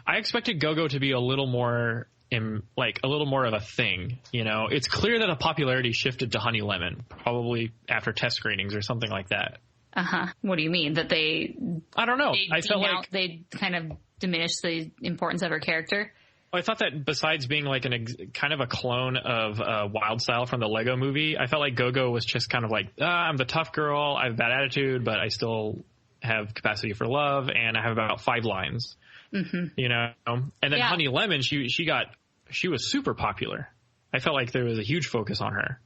I expected Gogo to be a little more of a thing. It's clear that a popularity shifted to Honey Lemon, probably after test screenings or something like that. What do you mean? That they? I don't know. I felt like they kind of diminished the importance of her character. I thought that besides being kind of a clone of Wild Style from the Lego movie, I felt like Gogo was just kind of I'm the tough girl, I have bad attitude, but I still have capacity for love, and I have about 5 lines. And then Honey Lemon, she was super popular. I felt like there was a huge focus on her.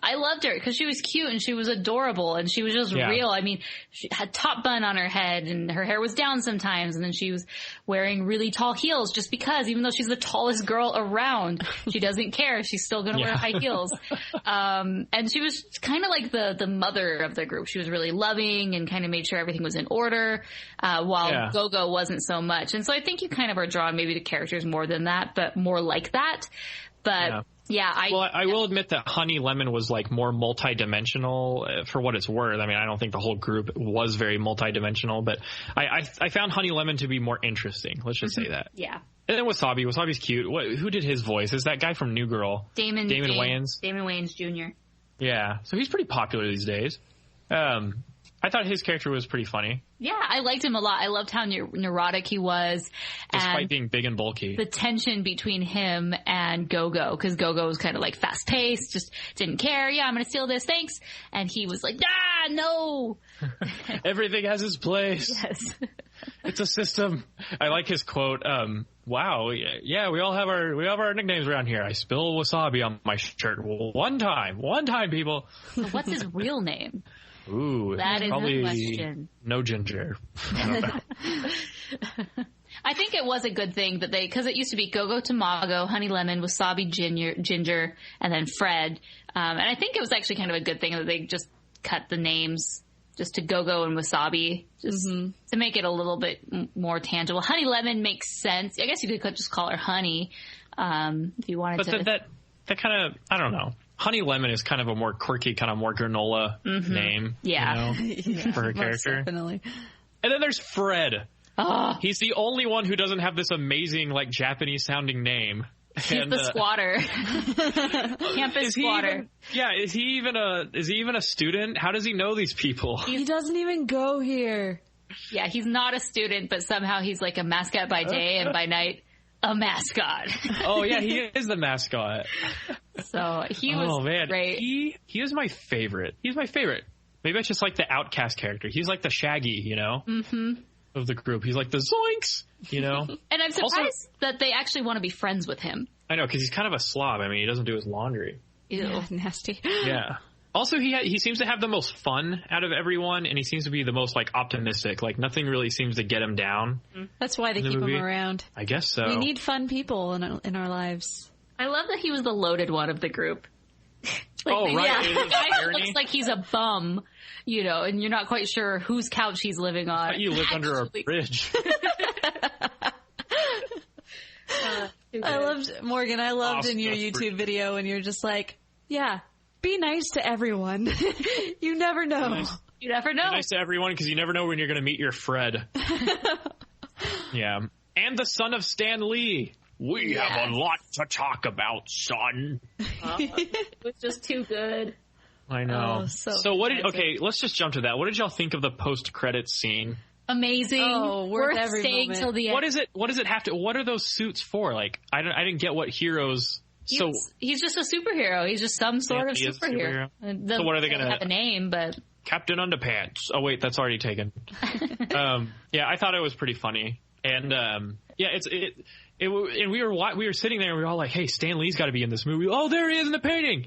I loved her because she was cute and she was adorable and she was just real. I mean, she had top bun on her head and her hair was down sometimes, and then she was wearing really tall heels just because, even though she's the tallest girl around, she doesn't care. She's still going to wear high heels. And she was kind of like the mother of the group. She was really loving and kind of made sure everything was in order, while Gogo wasn't so much. And so I think you kind of are drawn maybe to characters more than that, but more like that. But I will admit that Honey Lemon was more multi-dimensional for what it's worth. I mean, I don't think the whole group was very multi-dimensional, but I found Honey Lemon to be more interesting. Let's just say that. Yeah. And then Wasabi. Wasabi's cute. Who did his voice? Is that guy from New Girl? Damon Wayans. Damon Wayans Jr. Yeah. So he's pretty popular these days. I thought his character was pretty funny. Yeah, I liked him a lot. I loved how neurotic he was. Despite being big and bulky. The tension between him and Gogo, because Gogo was kind of fast-paced, just didn't care. Yeah, I'm going to steal this, thanks. And he was like, no! Everything has its place. Yes. It's a system. I like his quote, wow, yeah, we all have our nicknames around here. I spill wasabi on my shirt. One time, people. So what's his real name? Ooh, that is probably the question. No ginger. I think it was a good thing that because it used to be Gogo Tamago, Honey Lemon, Wasabi Ginger, and then Fred. And I think it was actually kind of a good thing that they just cut the names just to Gogo and Wasabi, just to make it a little bit more tangible. Honey Lemon makes sense. I guess you could just call her Honey if you wanted to. But that kind of, I don't know. Honey Lemon is kind of a more quirky, kind of more granola name. Yeah. For her character. Definitely. And then there's Fred. He's the only one who doesn't have this amazing, like, Japanese sounding name. He's the squatter. Campus squatter. Is he even a student? How does he know these people? He doesn't even go here. Yeah, he's not a student, but somehow he's like a mascot by day and by night a mascot. Oh yeah, he is the mascot. So he was great. He is my favorite. He's my favorite. Maybe I just like the outcast character. He's like the Shaggy, of the group. He's like the Zoinks, And I'm surprised that they actually want to be friends with him. I know, because he's kind of a slob. I mean, he doesn't do his laundry. Ew. Yeah, nasty. Yeah. Also, he seems to have the most fun out of everyone, and he seems to be the most, like, optimistic. Like, nothing really seems to get him down. That's why they keep him around. I guess so. We need fun people in our lives. I love that he was the loaded one of the group. Right. The guy looks like he's a bum, and you're not quite sure whose couch he's living on. I thought you lived under a bridge. I loved, Morgan, in your YouTube video when you're just like, yeah, be nice to everyone. You never know. You never know. Be nice to everyone because you never know when you're going to meet your Fred. Yeah. And the son of Stan Lee. We have a lot to talk about, son. It was just too good. I know. So what let's just jump to that. What did y'all think of the post-credits scene? Amazing. Oh, worth every staying moment. till the end. What does it have to, what are those suits for? Like, I didn't get what Hero's, he's just a superhero. He's just some sort of superhero. So what are they going to have a name, but Captain Underpants. Oh wait, that's already taken. Yeah, I thought it was pretty funny. And, and we were sitting there and we were all like, hey, Stan Lee's got to be in this movie. Oh, there he is in the painting.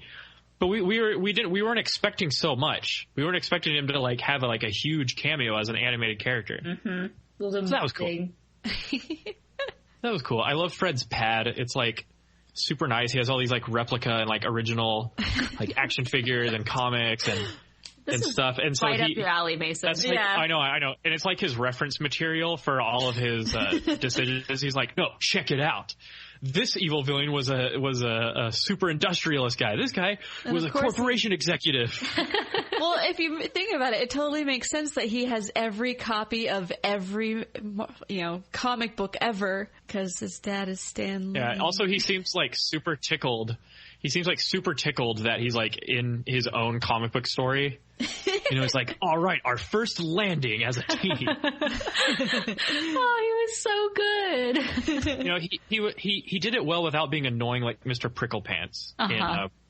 But we weren't expecting so much. We weren't expecting him to like have a huge cameo as an animated character. Mm-hmm. So that was cool. That was cool. I love Fred's pad. It's like super nice. He has all these like replica and like original like action figures and comics and stuff. And so right up your alley, Mason. That's like, I know. And it's like his reference material for all of his decisions. He's like, no, check it out. This evil villain was a super industrialist guy. This guy was a corporation executive. Well, if you think about it, it totally makes sense that he has every copy of every, comic book ever because his dad is Stan Lee. Yeah. Also, he seems like super tickled. He seems like super tickled that he's like in his own comic book story. It's like, all right, our first landing as a team. Oh, he was so good. He did it well without being annoying like Mr. Pricklepants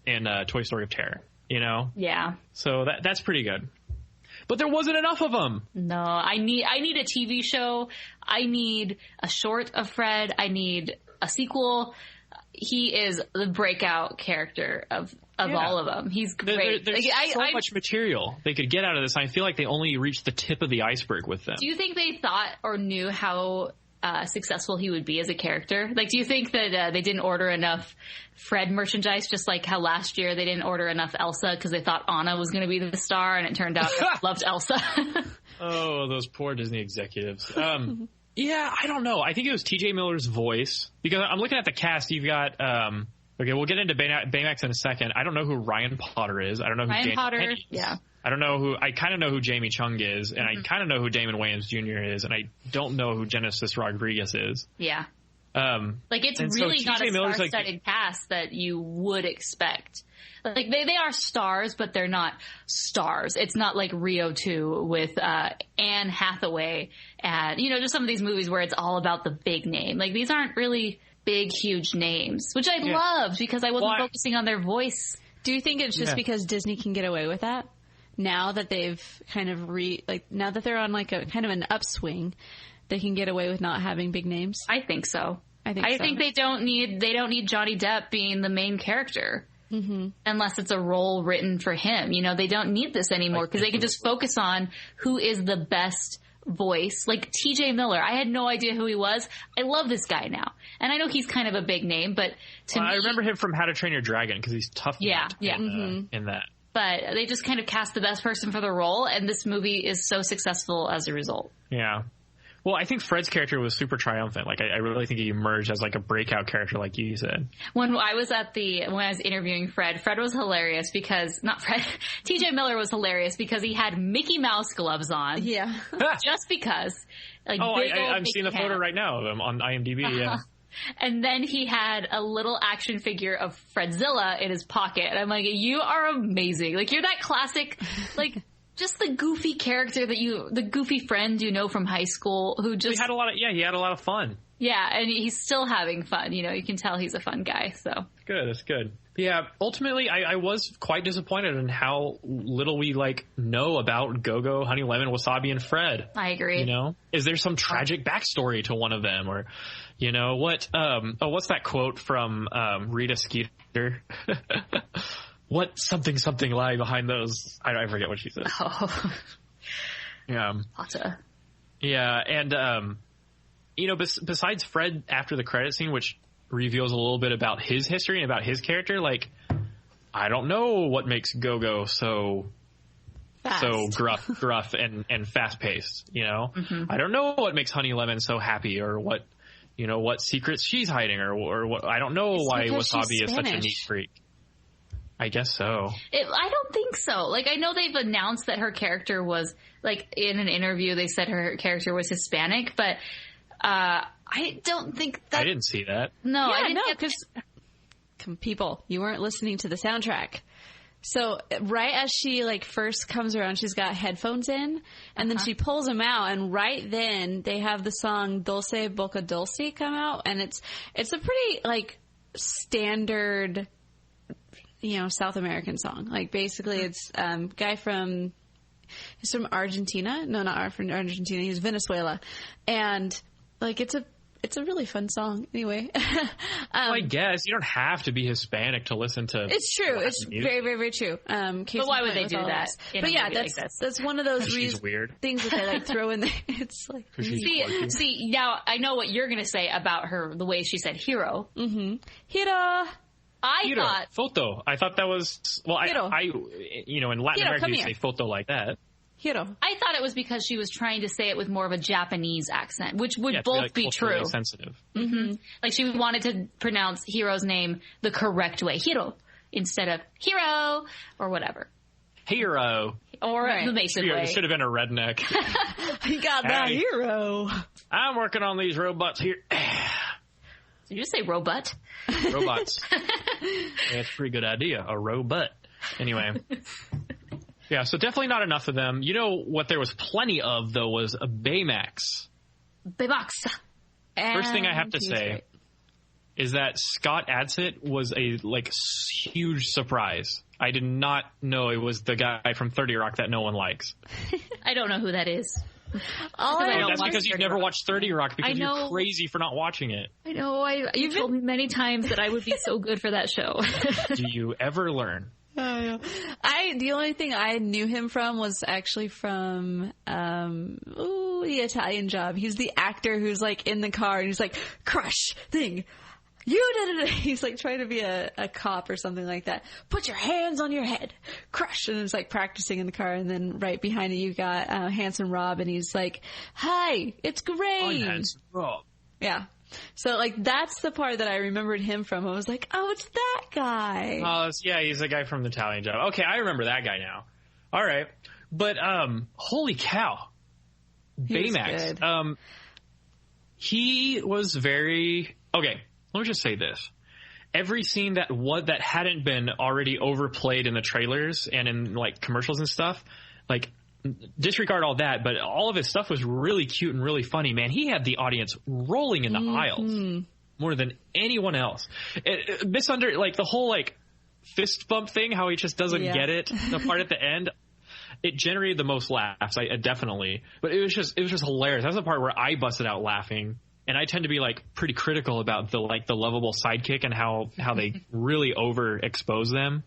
in Toy Story of Terror. Yeah. So that's pretty good. But there wasn't enough of them. No, I need a TV show. I need a short of Fred. I need a sequel. He is the breakout character of all of them. He's great. There's so much material they could get out of this. I feel like they only reached the tip of the iceberg with them. Do you think they thought or knew how successful he would be as a character? Like, do you think that they didn't order enough Fred merchandise, just like how last year they didn't order enough Elsa because they thought Anna was going to be the star, and it turned out they loved Elsa? Oh, those poor Disney executives. Yeah, I don't know. I think it was TJ Miller's voice. Because I'm looking at the cast. You've got, okay, we'll get into Baymax in a second. I don't know who Ryan Potter is. I don't know who Ryan James Potter, Penny is. yeah. I kind of know who Jamie Chung is, and I kind of know who Damon Wayans Jr. is, and I don't know who Genesis Rodriguez is. Yeah. It's and really so not a Miller's star-studded cast that you would expect. Like, they are stars, but they're not stars. It's not like Rio 2 with Anne Hathaway and, just some of these movies where it's all about the big name. Like, these aren't really big, huge names, which I loved because I wasn't focusing on their voice. Do you think it's just because Disney can get away with that? Now that they've kind of now that they're on like a kind of an upswing, they can get away with not having big names? I think so. I so. think they don't need Johnny Depp being the main character. Mm-hmm. Unless it's a role written for him. They don't need this anymore because they can just focus on who is the best voice. Like TJ Miller. I had no idea who he was. I love this guy now. And I know he's kind of a big name, but to me... I remember him from How to Train Your Dragon because he's tough in that. But they just kind of cast the best person for the role, and this movie is so successful as a result. Yeah. Well, I think Fred's character was super triumphant. Like, I really think he emerged as like a breakout character, like you said. When I was interviewing Fred was hilarious because, not Fred, TJ Miller was hilarious because he had Mickey Mouse gloves on. Yeah. Just because. Like, I'm seeing the photo right now of him on IMDb, yeah. And then he had a little action figure of Fredzilla in his pocket. And I'm like, you are amazing. Like, you're that classic, like, just the goofy character the goofy friend you know from high school who just... He had a lot of fun. Yeah, and he's still having fun. You know, you can tell he's a fun guy, so. Good, that's good. Yeah, ultimately, I was quite disappointed in how little we, like, know about Go-Go, Honey Lemon, Wasabi, and Fred. I agree. You know? Is there some tragic backstory to one of them? Or, you know, what's that quote from Rita Skeeter? What something lie behind those? I forget what she said. Oh. Yeah. Pata. Yeah, and, you know, besides Fred after the credit scene, which reveals a little bit about his history and about his character, like, I don't know what makes Go-Go so gruff and fast-paced, you know? Mm-hmm. I don't know what makes Honey Lemon so happy, or what secrets she's hiding, or what, I don't know why Wasabi is such a neat freak. I guess so. I don't think so. Like, I know they've announced that her character was, like, in an interview they said her character was Hispanic, but I don't think that... I didn't see that. No, yeah, I didn't because people, you weren't listening to the soundtrack. So right as she, like, first comes around, she's got headphones in, and then she pulls them out, and right then they have the song Dulce Boca Dulce come out, and it's a pretty, like, standard... you know, South American song. Like, basically it's guy from Argentina. No, not from Argentina. He's Venezuela. And, like, it's a really fun song. Anyway. I guess you don't have to be Hispanic to listen to. It's true. It's very, very, very true. But why would they do that? But yeah, that's one of those weird things that they, like, throw in there. It's like, see, now I know what you're going to say about her, the way she said Hiro. Mm-hmm. Hiro. I thought photo. I thought that was I you know, in Latin America you say photo like that. Hiro. I thought it was because she was trying to say it with more of a Japanese accent, which would both be true. Sensitive. Mm-hmm. Like, she wanted to pronounce Hiro's name the correct way, Hiro, instead of Hiro or whatever. Hiro. Or the Mason way. Should have been a redneck. He got that Hiro. I'm working on these robots here. Did you say robot? Robots. That's a pretty good idea. A robot. Anyway. Yeah, so definitely not enough of them. You know what there was plenty of, though, was a Baymax. Baymax. First thing I have to say is that Scott Adsit was a, like, huge surprise. I did not know it was the guy from 30 Rock that no one likes. I don't know who that is. That's because you've never watched 30 Rock, because you're crazy for not watching it. I know. You've told me many times that I would be so good for that show. Do you ever learn? The only thing I knew him from was actually from The Italian Job. He's the actor who's, like, in the car and he's like, crush thing. You did it. He's, like, trying to be a cop or something like that. Put your hands on your head. Crush. And it's, like, practicing in the car. And then right behind it, you got Handsome Rob. And he's like, hi, it's great. I'm Handsome Rob. Yeah. So, like, that's the part that I remembered him from. I was like, oh, it's that guy. Oh, yeah, he's the guy from the Italian Job. Okay, I remember that guy now. All right. But, holy cow. Baymax. He was very... Okay. Let me just say this. Every scene that hadn't been already overplayed in the trailers and in, like, commercials and stuff, like, disregard all that, but all of his stuff was really cute and really funny. Man, he had the audience rolling in the aisles more than anyone else. Like, the whole, like, fist bump thing, how he just doesn't get it, the part at the end, it generated the most laughs, definitely. But it was just hilarious. That's the part where I busted out laughing. And I tend to be, like, pretty critical about the lovable sidekick and how they really overexpose them.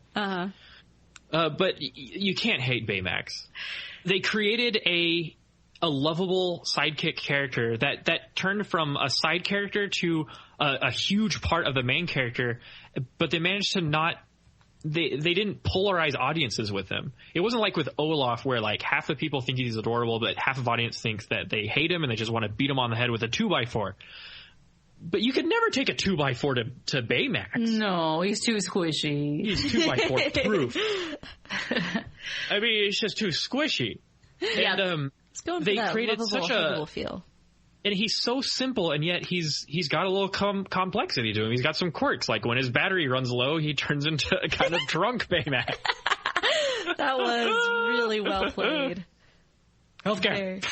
But you can't hate Baymax. They created a lovable sidekick character that turned from a side character to a huge part of the main character, but they managed to not they didn't polarize audiences with him. It wasn't like with Olaf where like half the people think he's adorable, but half of audience thinks that they hate him and they just want to beat him on the head with a 2x4. But you could never take a 2x4 to Baymax. No, he's too squishy. He's 2x4 proof. I mean, it's just too squishy. Yeah, and it's going for they that created lovable, such a feel. And he's so simple, and yet he's got a little complexity to him. He's got some quirks. Like when his battery runs low, he turns into a kind of drunk Baymax. That was really well played. Healthcare.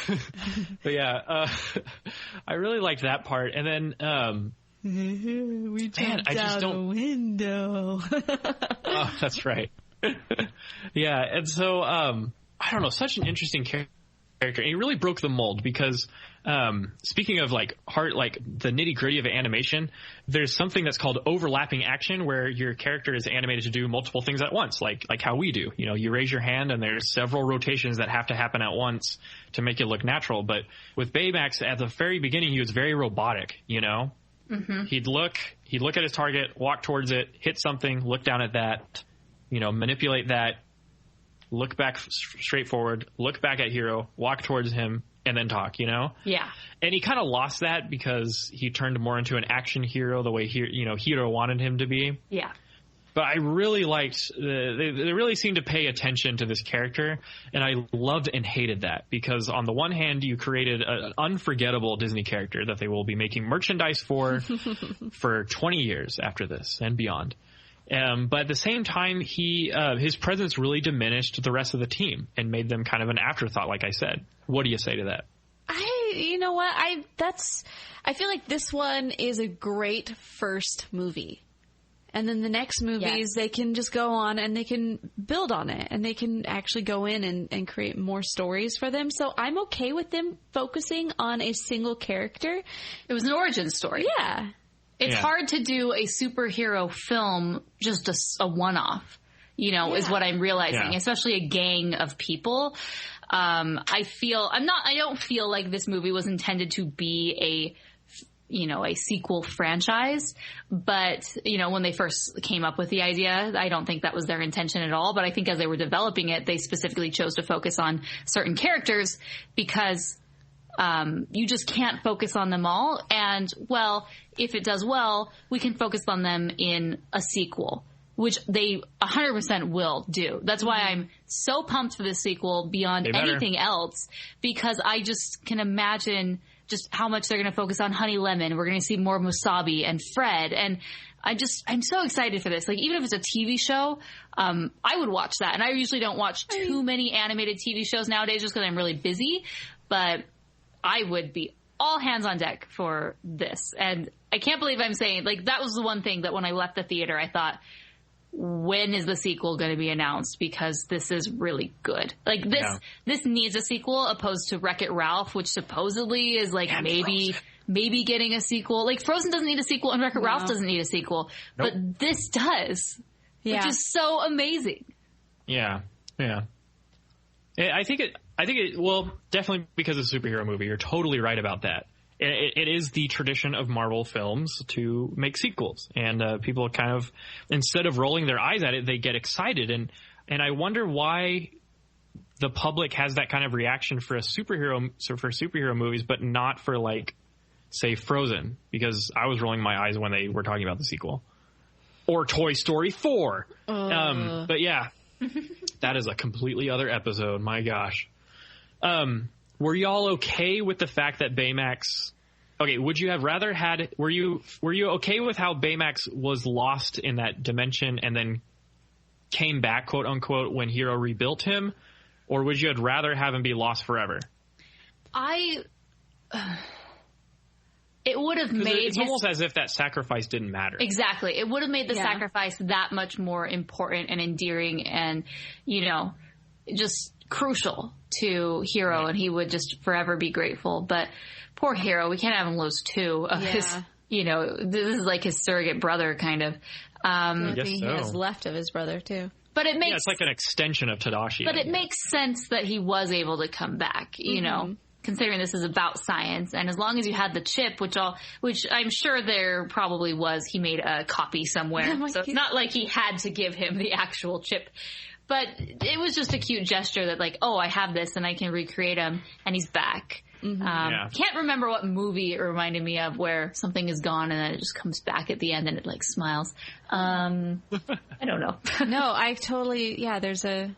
But yeah, I really liked that part. And then, we jumped out a window. Oh, that's right. Yeah, and so I don't know, such an interesting character. And he really broke the mold because speaking of like the nitty gritty of animation, there's something that's called overlapping action where your character is animated to do multiple things at once, like how we do. You know, you raise your hand and there's several rotations that have to happen at once to make it look natural. But with Baymax at the very beginning, he was very robotic, you know? Mm-hmm. He'd look at his target, walk towards it, hit something, look down at that, you know, manipulate that, look back straight forward, look back at Hiro, walk towards him, and then talk, you know? Yeah. And he kind of lost that because he turned more into an action hero the way Hiro wanted him to be. Yeah. But I really liked, they really seemed to pay attention to this character, and I loved and hated that because on the one hand, you created an unforgettable Disney character that they will be making merchandise for 20 years after this and beyond. But at the same time, his presence really diminished the rest of the team and made them kind of an afterthought, like I said. What do you say to that? You know what? I feel like this one is a great first movie. And then the next movies, they can just go on and they can build on it and they can actually go in and create more stories for them. So I'm okay with them focusing on a single character. It was an origin story. Yeah. It's hard to do a superhero film just a one-off, is what I'm realizing, especially a gang of people. I don't feel like this movie was intended to be a sequel franchise, but, when they first came up with the idea, I don't think that was their intention at all. But I think as they were developing it, they specifically chose to focus on certain characters because you just can't focus on them all. And, well, if it does well, we can focus on them in a sequel, which they 100% will do. That's why I'm so pumped for this sequel beyond anything else, because I just can imagine just how much they're going to focus on Honey Lemon. We're going to see more Musabi and Fred. And I'm so excited for this. Like, even if it's a TV show, I would watch that. And I usually don't watch too many animated TV shows nowadays just because I'm really busy. But I would be all hands on deck for this. And I can't believe I'm saying, like, that was the one thing that when I left the theater, I thought, when is the sequel going to be announced? Because this is really good. Like, this needs a sequel opposed to Wreck-It Ralph, which supposedly is like maybe getting a sequel. Like, Frozen doesn't need a sequel and Wreck-It Ralph doesn't need a sequel. Nope. But this does, which is so amazing. Yeah. Yeah. I think it, well, definitely because it's a superhero movie. You're totally right about that. It is the tradition of Marvel films to make sequels, and people kind of, instead of rolling their eyes at it, they get excited, and I wonder why the public has that kind of reaction for superhero movies, but not for, like, say Frozen, because I was rolling my eyes when they were talking about the sequel, or Toy Story 4. But yeah, that is a completely other episode. My gosh. Were y'all okay with the fact that Baymax... Okay, would you have rather had... Were you okay with how Baymax was lost in that dimension and then came back, quote unquote, when Hiro rebuilt him? Or would you have rather have him be lost forever? It would have made... It's almost as if that sacrifice didn't matter. Exactly. It would have made the sacrifice that much more important and endearing and, just crucial to Hiro, and he would just forever be grateful. But poor Hiro, we can't have him lose two of his, this is like his surrogate brother, kind of. I think he has left of his brother, too. But it's like an extension of Tadashi. But it makes sense that he was able to come back, because considering this is about science, and as long as you had the chip, which I'm sure there probably was, he made a copy somewhere. So it's not like he had to give him the actual chip. But it was just a cute gesture that like, oh, I have this and I can recreate him, and he's back. Can't remember what movie it reminded me of where something is gone and then it just comes back at the end and it like smiles. I don't know. No, I totally, there's a...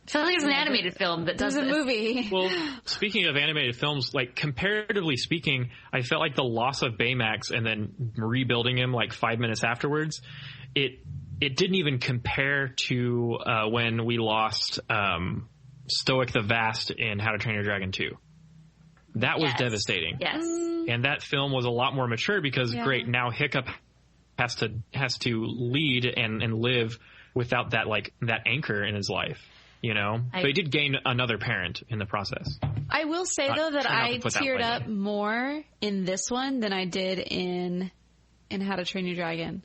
I feel like it's an animated film that does There's a movie. Well, speaking of animated films, like comparatively speaking, I felt like the loss of Baymax and then rebuilding him like 5 minutes afterwards, it didn't even compare to when we lost Stoic the Vast in How to Train Your Dragon 2. That was devastating. Yes. And that film was a lot more mature because great, now Hiccup has to lead and live without that anchor in his life. You know, but he did gain another parent in the process. I will say, though, that I teared up more in this one than I did in How to Train Your Dragon.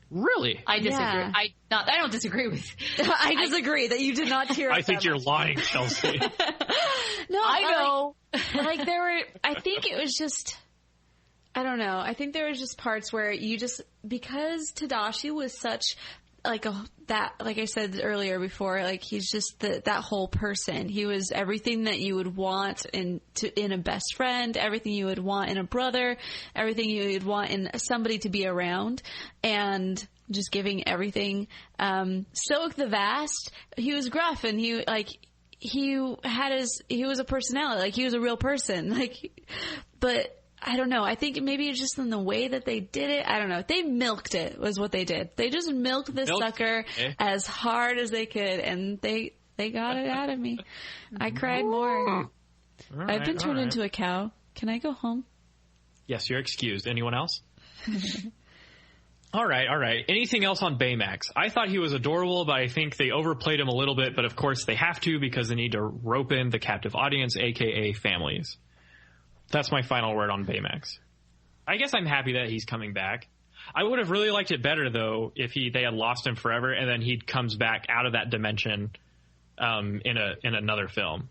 Really? I disagree. Yeah. I don't disagree with... I disagree that you did not tear up. I think you're lying, Chelsea. No, I know. I think it was just... I don't know. I think there was just parts where you just... Because Tadashi was such... like I said earlier before, like he's just that whole person. He was everything that you would want in a best friend, everything you would want in a brother, everything you would want in somebody to be around, and just giving everything. Stoic the Vast, he was gruff and he was a personality, like he was a real person, but I don't know. I think maybe it's just in the way that they did it. I don't know. They milked it was what they did. They just milked this sucker as hard as they could, and they got it out of me. I cried more. I've been turned into a cow. Can I go home? Yes, you're excused. Anyone else? All right. Anything else on Baymax? I thought he was adorable, but I think they overplayed him a little bit. But of course they have to because they need to rope in the captive audience, aka families. That's my final word on Baymax. I guess I'm happy that he's coming back. I would have really liked it better, though, if they had lost him forever and then he comes back out of that dimension in another film.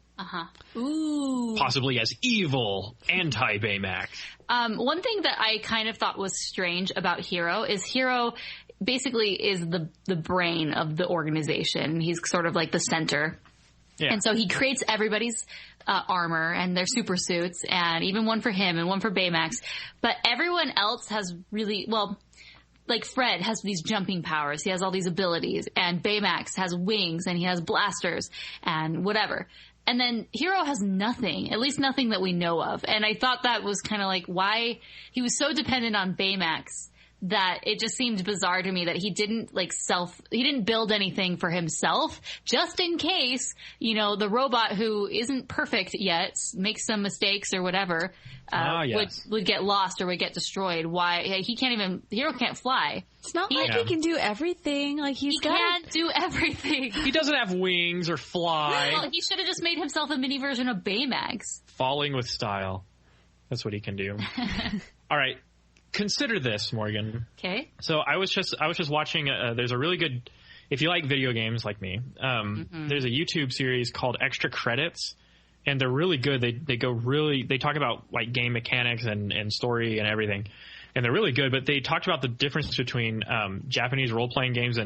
Ooh. Possibly as evil anti-Baymax. One thing that I kind of thought was strange about Hiro is Hiro basically is the brain of the organization. He's sort of like the center. Yeah. And so he creates everybody's armor and their super suits, and even one for him and one for Baymax. But everyone else has really, like Fred has these jumping powers. He has all these abilities. And Baymax has wings and he has blasters and whatever. And then Hiro has nothing, at least nothing that we know of. And I thought that was kind of like why he was so dependent on Baymax that it just seemed bizarre to me that he didn't he didn't build anything for himself just in case, the robot who isn't perfect yet makes some mistakes or whatever, would get lost or would get destroyed. Why Hiro can't fly. It's not like he can do everything. Like he can't do everything. He doesn't have wings or fly. Well, he should have just made himself a mini version of Baymax. Falling with style. That's what he can do. All right. Consider this, Morgan. Okay. So I was just watching. There's a really good, if you like video games like me, there's a YouTube series called Extra Credits, and they're really good. They talk about like game mechanics and story and everything, and they're really good. But they talked about the difference between Japanese role playing games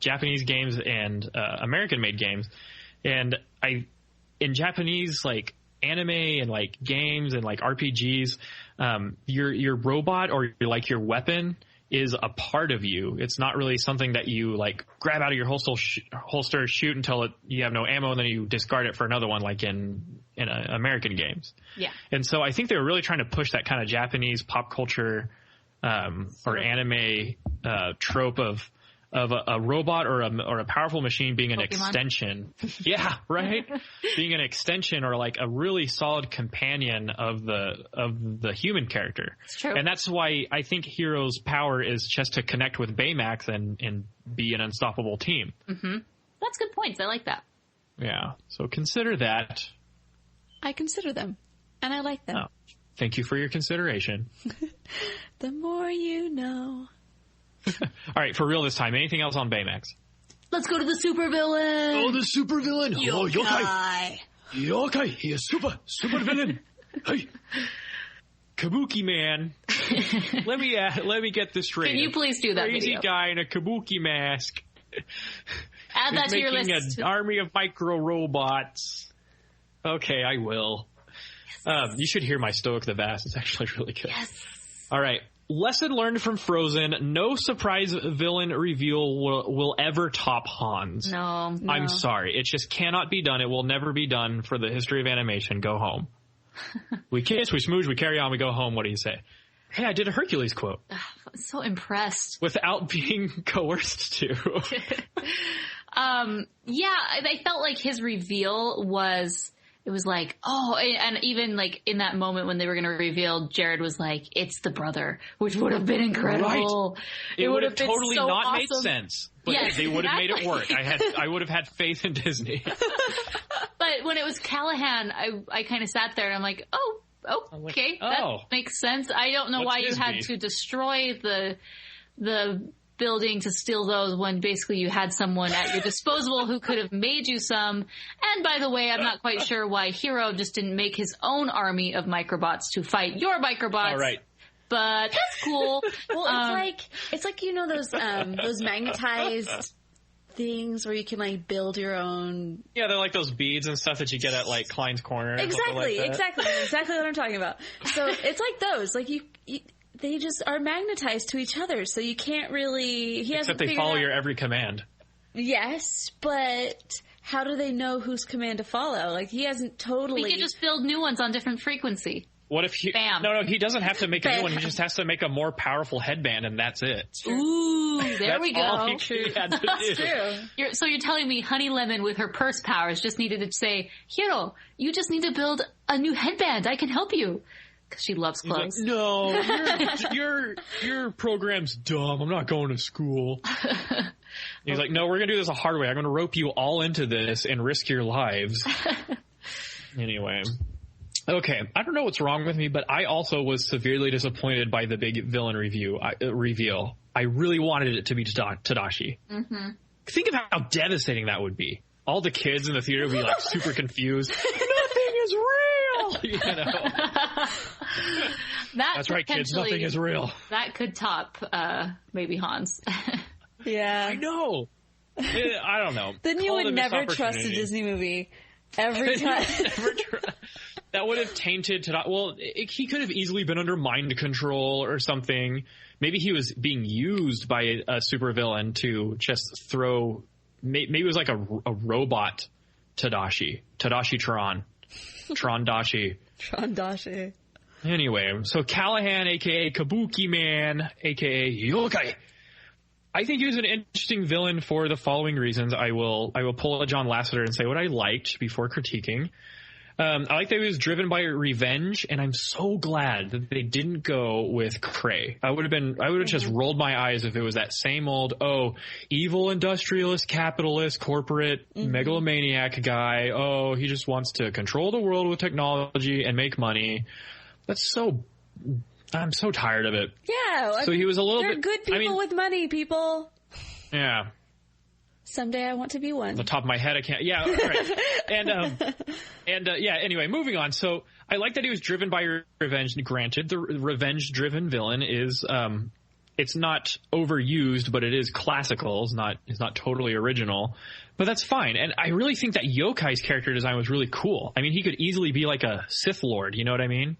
Japanese games and American made games, and in Japanese like anime and like games and like RPGs. Your robot or your weapon is a part of you. It's not really something that you like grab out of your holster, shoot until you have no ammo, and then you discard it for another one, like in American games. Yeah. And so I think they were really trying to push that kind of Japanese pop culture or anime trope of a robot or a powerful machine being an Pokemon. extension. Yeah, right? Being an extension or like a really solid companion of the human character. It's true. And that's why I think Hiro's power is just to connect with Baymax and be an unstoppable team. Mm-hmm. That's good points. I like that. Yeah. So consider that. I consider them. And I like them. Oh, thank you for your consideration. The more you know. All right, for real this time. Anything else on Baymax? Let's go to the supervillain. Oh, the supervillain. Oh, yokai. Yokai, he is super villain. Hey, Kabuki man. let me get this straight. Can you please do that Crazy video? Guy in a Kabuki mask. Add that to your list. Making an army of micro robots. Okay, I will. Yes. You should hear my Stoic the Vast. It's actually really good. Yes. All right. Lesson learned from Frozen. No surprise villain reveal will ever top Hans. No. I'm sorry. It just cannot be done. It will never be done for the history of animation. Go home. We kiss, we smooch, we carry on, we go home. What do you say? Hey, I did a Hercules quote. I'm so impressed. Without being coerced to. Yeah, I felt like his reveal was... It was like, oh, and even like in that moment when they were going to reveal, Jared was like, it's the brother, which would have been incredible. Right. It would have totally so not awesome. made sense, but yes, they would have made it work. exactly. I would have had faith in Disney. But when it was Callahan, I kind of sat there and I'm like, okay, that makes sense. I don't know why you had to destroy the building to steal those when basically you had someone at your disposal who could have made you some. And by the way, I'm not quite sure why Hiro just didn't make his own army of microbots to fight your microbots. All right. But that's cool. Well, it's like you know those magnetized things where you can like build your own. Yeah, they're like those beads and stuff that you get at like Klein's Corner. Exactly what I'm talking about. So it's like those, like you they just are magnetized to each other, so you can't really. Except they follow your every command. Yes, but how do they know whose command to follow? Like he hasn't totally. We can just build new ones on different frequency. What if he? Bam. No, he doesn't have to make a new one. He just has to make a more powerful headband, and that's it. Ooh, there we go. All he had to do. True. So you're telling me Honey Lemon with her purse powers just needed to say, Hiro, you just need to build a new headband. I can help you. Because she loves clothes. Like, no, your program's dumb. I'm not going to school. He's like, no, we're going to do this the hard way. I'm going to rope you all into this and risk your lives. Anyway. Okay, I don't know what's wrong with me, but I also was severely disappointed by the big villain reveal. I really wanted it to be Tadashi. Mm-hmm. Think of how devastating that would be. All the kids in the theater would be like super confused. Nothing is real! You know? That's right, kids. Nothing is real. That could top maybe Hans. Yeah. I know. I don't know. Then you would never trust a Disney movie. Every time. That would have tainted Tadashi. Well, he could have easily been under mind control or something. Maybe he was being used by a supervillain to just throw. Maybe it was like a robot Tadashi. Tadashi Tron. Tron-dashi. Tron-dashi. Anyway, so Callahan, a.k.a. Kabuki Man, a.k.a. Yokai. I think he was an interesting villain for the following reasons. I will pull a John Lasseter and say what I liked before critiquing. I like that he was driven by revenge, and I'm so glad that they didn't go with Cray. I would have just rolled my eyes if it was that same old, evil industrialist, capitalist, corporate, megalomaniac guy. Oh, he just wants to control the world with technology and make money. I'm so tired of it. Yeah. So he was a little bit. They're good people with money, people. Yeah. Someday I want to be one. Off the top of my head, I can't. Yeah, right. Anyway, moving on. So I like that he was driven by revenge. Granted, the revenge-driven villain is, it's not overused, but it is classical. It's not totally original, but that's fine. And I really think that Yokai's character design was really cool. I mean, he could easily be like a Sith Lord. You know what I mean?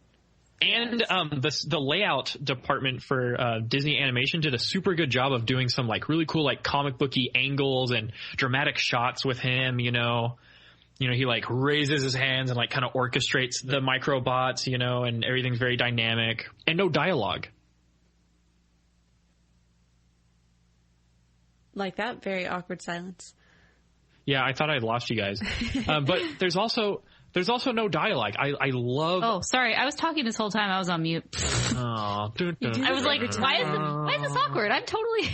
And the layout department for Disney Animation did a super good job of doing some like really cool like comic booky angles and dramatic shots with him. You know, he like raises his hands and like kind of orchestrates the microbots. You know, and everything's very dynamic and no dialogue. Like that very awkward silence. Yeah, I thought I'd lost you guys, but there's also no dialogue. I love. Oh, sorry. I was talking this whole time. I was on mute. I was like, why is this awkward? I'm totally.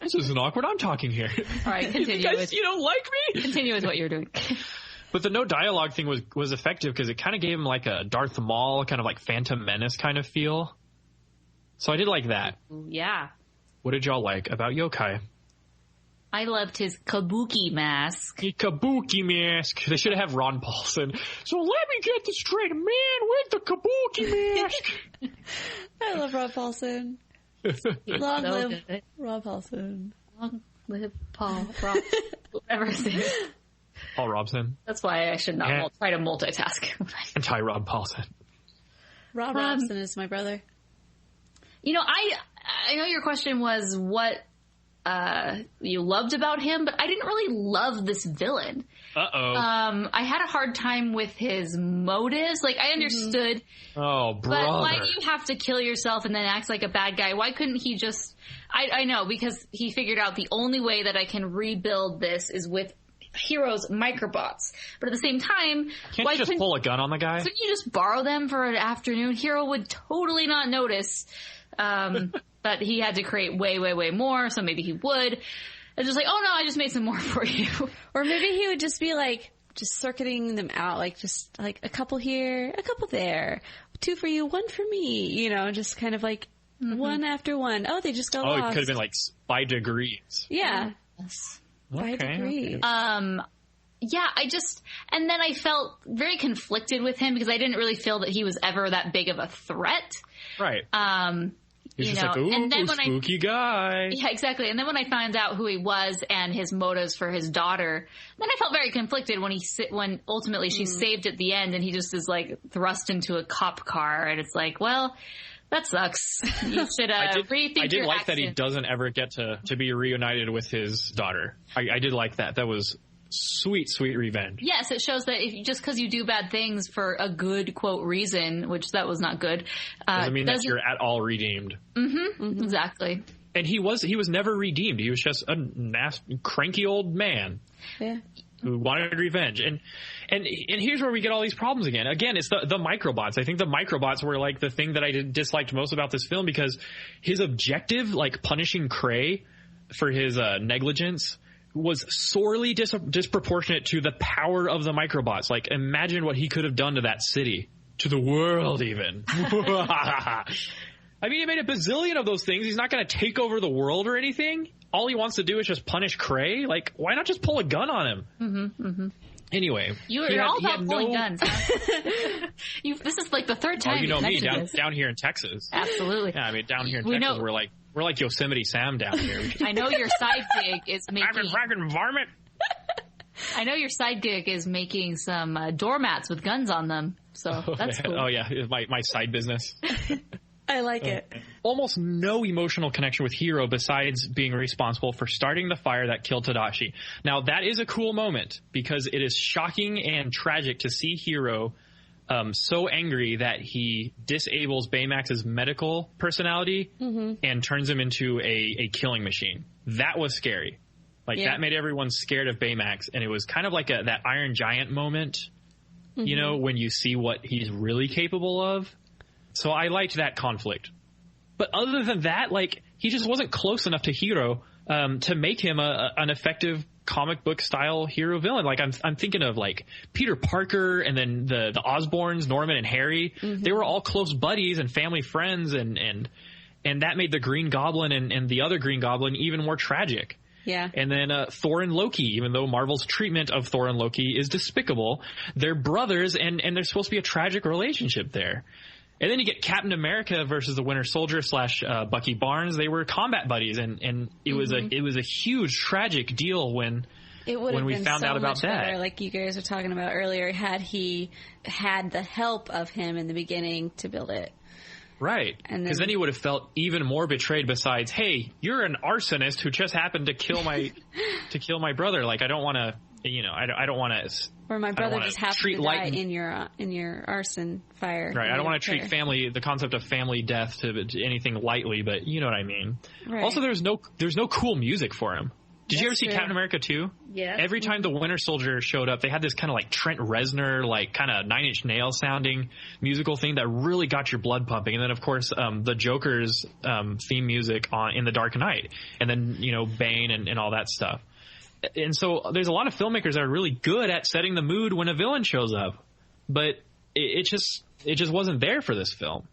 This isn't awkward. I'm talking here. All right, continue. You guys, you don't like me? Continue with what you're doing. But the no dialogue thing was effective because it kind of gave him like a Darth Maul kind of like Phantom Menace kind of feel. So I did like that. Yeah. What did y'all like about Yokai? I loved his kabuki mask. The kabuki mask. They should have Ron Paulson. So let me get this straight. A man with the kabuki mask. I love Rob Paulson. Long live Rob Paulson. Long live Paul Rob. Whatever his name is. Paul Robson. That's why I should not try to multitask. Anti-Rob Paulson. Rob Robson is my brother. You know, I know your question was what you loved about him, but I didn't really love this villain. I had a hard time with his motives. Like, I understood. Oh, brother. But why do you have to kill yourself and then act like a bad guy? Why couldn't he just... I know, because he figured out the only way that I can rebuild this is with Hiro's microbots. But at the same time... Can't you just pull a gun on the guy? Couldn't you just borrow them for an afternoon? Hiro would totally not notice. But he had to create way, way, way more, so maybe he would. It's just like, oh no, I just made some more for you. Or maybe he would just be like, just circuiting them out, like just like a couple here, a couple there, 2 for you, 1 for me, you know, just kind of like one after one. Oh, they just got lost. Oh, it could have been like by degrees. Yeah. Yes. By degrees. Yeah, and then I felt very conflicted with him because I didn't really feel that he was ever that big of a threat. Right. He's just like, ooh, and then spooky guy. Yeah, exactly. And then when I found out who he was and his motives for his daughter, then I felt very conflicted when ultimately she's saved at the end and he just is like thrust into a cop car and it's like, well, that sucks. You should rethink I did your like action. that he doesn't ever get to be reunited with his daughter. I did like that. That was sweet, sweet revenge. Yes, it shows that just because you do bad things for a good, quote, reason, which that was not good. Doesn't mean that you're at all redeemed. Exactly. And he was never redeemed. He was just a cranky old man. Yeah. Who wanted revenge. And here's where we get all these problems again. Again, it's the microbots. I think the microbots were like the thing that I disliked most about this film because his objective, like punishing Cray for his negligence, was sorely disproportionate to the power of the microbots. Like, imagine what he could have done to that city. To the world, even. I mean, he made a bazillion of those things. He's not going to take over the world or anything. All he wants to do is just punish Cray. Like, why not just pull a gun on him? Anyway. You're all about pulling guns. This is like the third time you know me, this. down here in Texas. Absolutely. Yeah, I mean, down here in Texas, we're like Yosemite Sam down here. I know your side gig is making... I'm a fucking varmint. I know your side gig is making some doormats with guns on them. So that's cool. Oh, yeah. My side business. I like it. Almost no emotional connection with Hiro besides being responsible for starting the fire that killed Tadashi. Now, that is a cool moment because it is shocking and tragic to see Hiro so angry that he disables Baymax's medical personality and turns him into a killing machine. That was scary. Like, that made everyone scared of Baymax, and it was kind of like that Iron Giant moment, you know, when you see what he's really capable of. So I liked that conflict. But other than that, like, he just wasn't close enough to Hiro to make him an effective comic book style hero villain. Like, I'm thinking of like Peter Parker and then the Osborns, Norman and Harry. They were all close buddies and family friends, and that made the Green Goblin and the other Green Goblin even more tragic. Yeah. And then Thor and Loki, even though Marvel's treatment of Thor and Loki is despicable, they're brothers and there's supposed to be a tragic relationship there. And then you get Captain America versus the Winter Soldier / Bucky Barnes. They were combat buddies, and it was a huge tragic deal when we found out about that. Better, like you guys were talking about earlier, had he had the help of him in the beginning to build it. Right, because then he would have felt even more betrayed. Besides, hey, you're an arsonist who just happened to kill my brother. Like, I don't want to. I don't want to. Or my brother just happened to die in your arson fire. Right. I don't want to treat the concept of family death to anything lightly, but you know what I mean. Right. Also, there's no cool music for him. Did you ever see Captain America 2? Yeah. Every time the Winter Soldier showed up, they had this kind of like Trent Reznor, like kind of Nine Inch Nails sounding musical thing that really got your blood pumping. And then, of course, the Joker's theme music in The Dark Knight. And then, Bane and all that stuff. And so there's a lot of filmmakers that are really good at setting the mood when a villain shows up, but it just wasn't there for this film.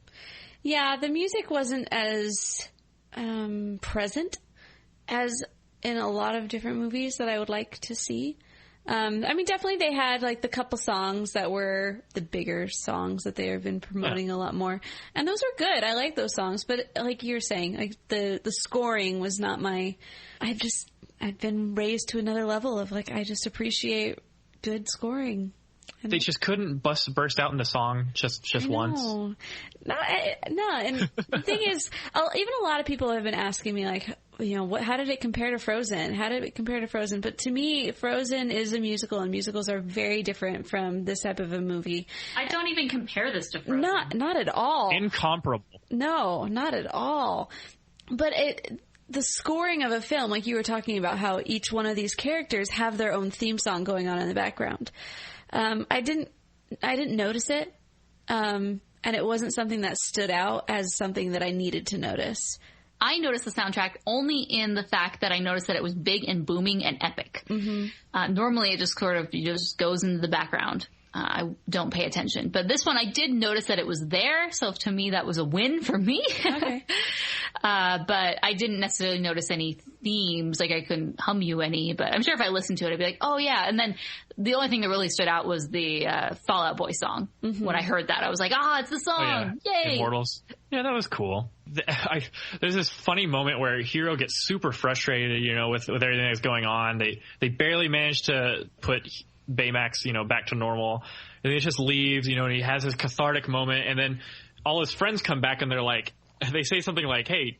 Yeah, the music wasn't as present as in a lot of different movies that I would like to see. I mean, definitely they had like the couple songs that were the bigger songs that they have been promoting a lot more. And those were good. I like those songs. But like you're saying, like the scoring was not my... I've been raised to another level of like, I just appreciate good scoring. They just couldn't burst out into song just once. No. And the thing is, even a lot of people have been asking me, like, you know, how did it compare to Frozen? How did it compare to Frozen? But to me, Frozen is a musical, and musicals are very different from this type of a movie. I don't even compare this to Frozen. Not at all. Incomparable. No, not at all. But the scoring of a film, like you were talking about, how each one of these characters have their own theme song going on in the background. I didn't notice it, and it wasn't something that stood out as something that I needed to notice. I noticed the soundtrack only in the fact that I noticed that it was big and booming and epic. Mm-hmm. Normally it just sort of just goes into the background. I don't pay attention. But this one, I did notice that it was there. So to me, that was a win for me. Okay. But I didn't necessarily notice any themes. Like I couldn't hum you any. But I'm sure if I listened to it, I'd be like, oh, yeah. And then the only thing that really stood out was the Fall Out Boy song. Mm-hmm. When I heard that, I was like, it's the song. Oh, yeah. Yay. Immortals. Yeah, that was cool. There's this funny moment where Hiro gets super frustrated, you know, with everything that's going on. They barely managed to put Baymax, you know, back to normal, and he just leaves, you know, and he has his cathartic moment, and then all his friends come back and they're like, they say something like, hey,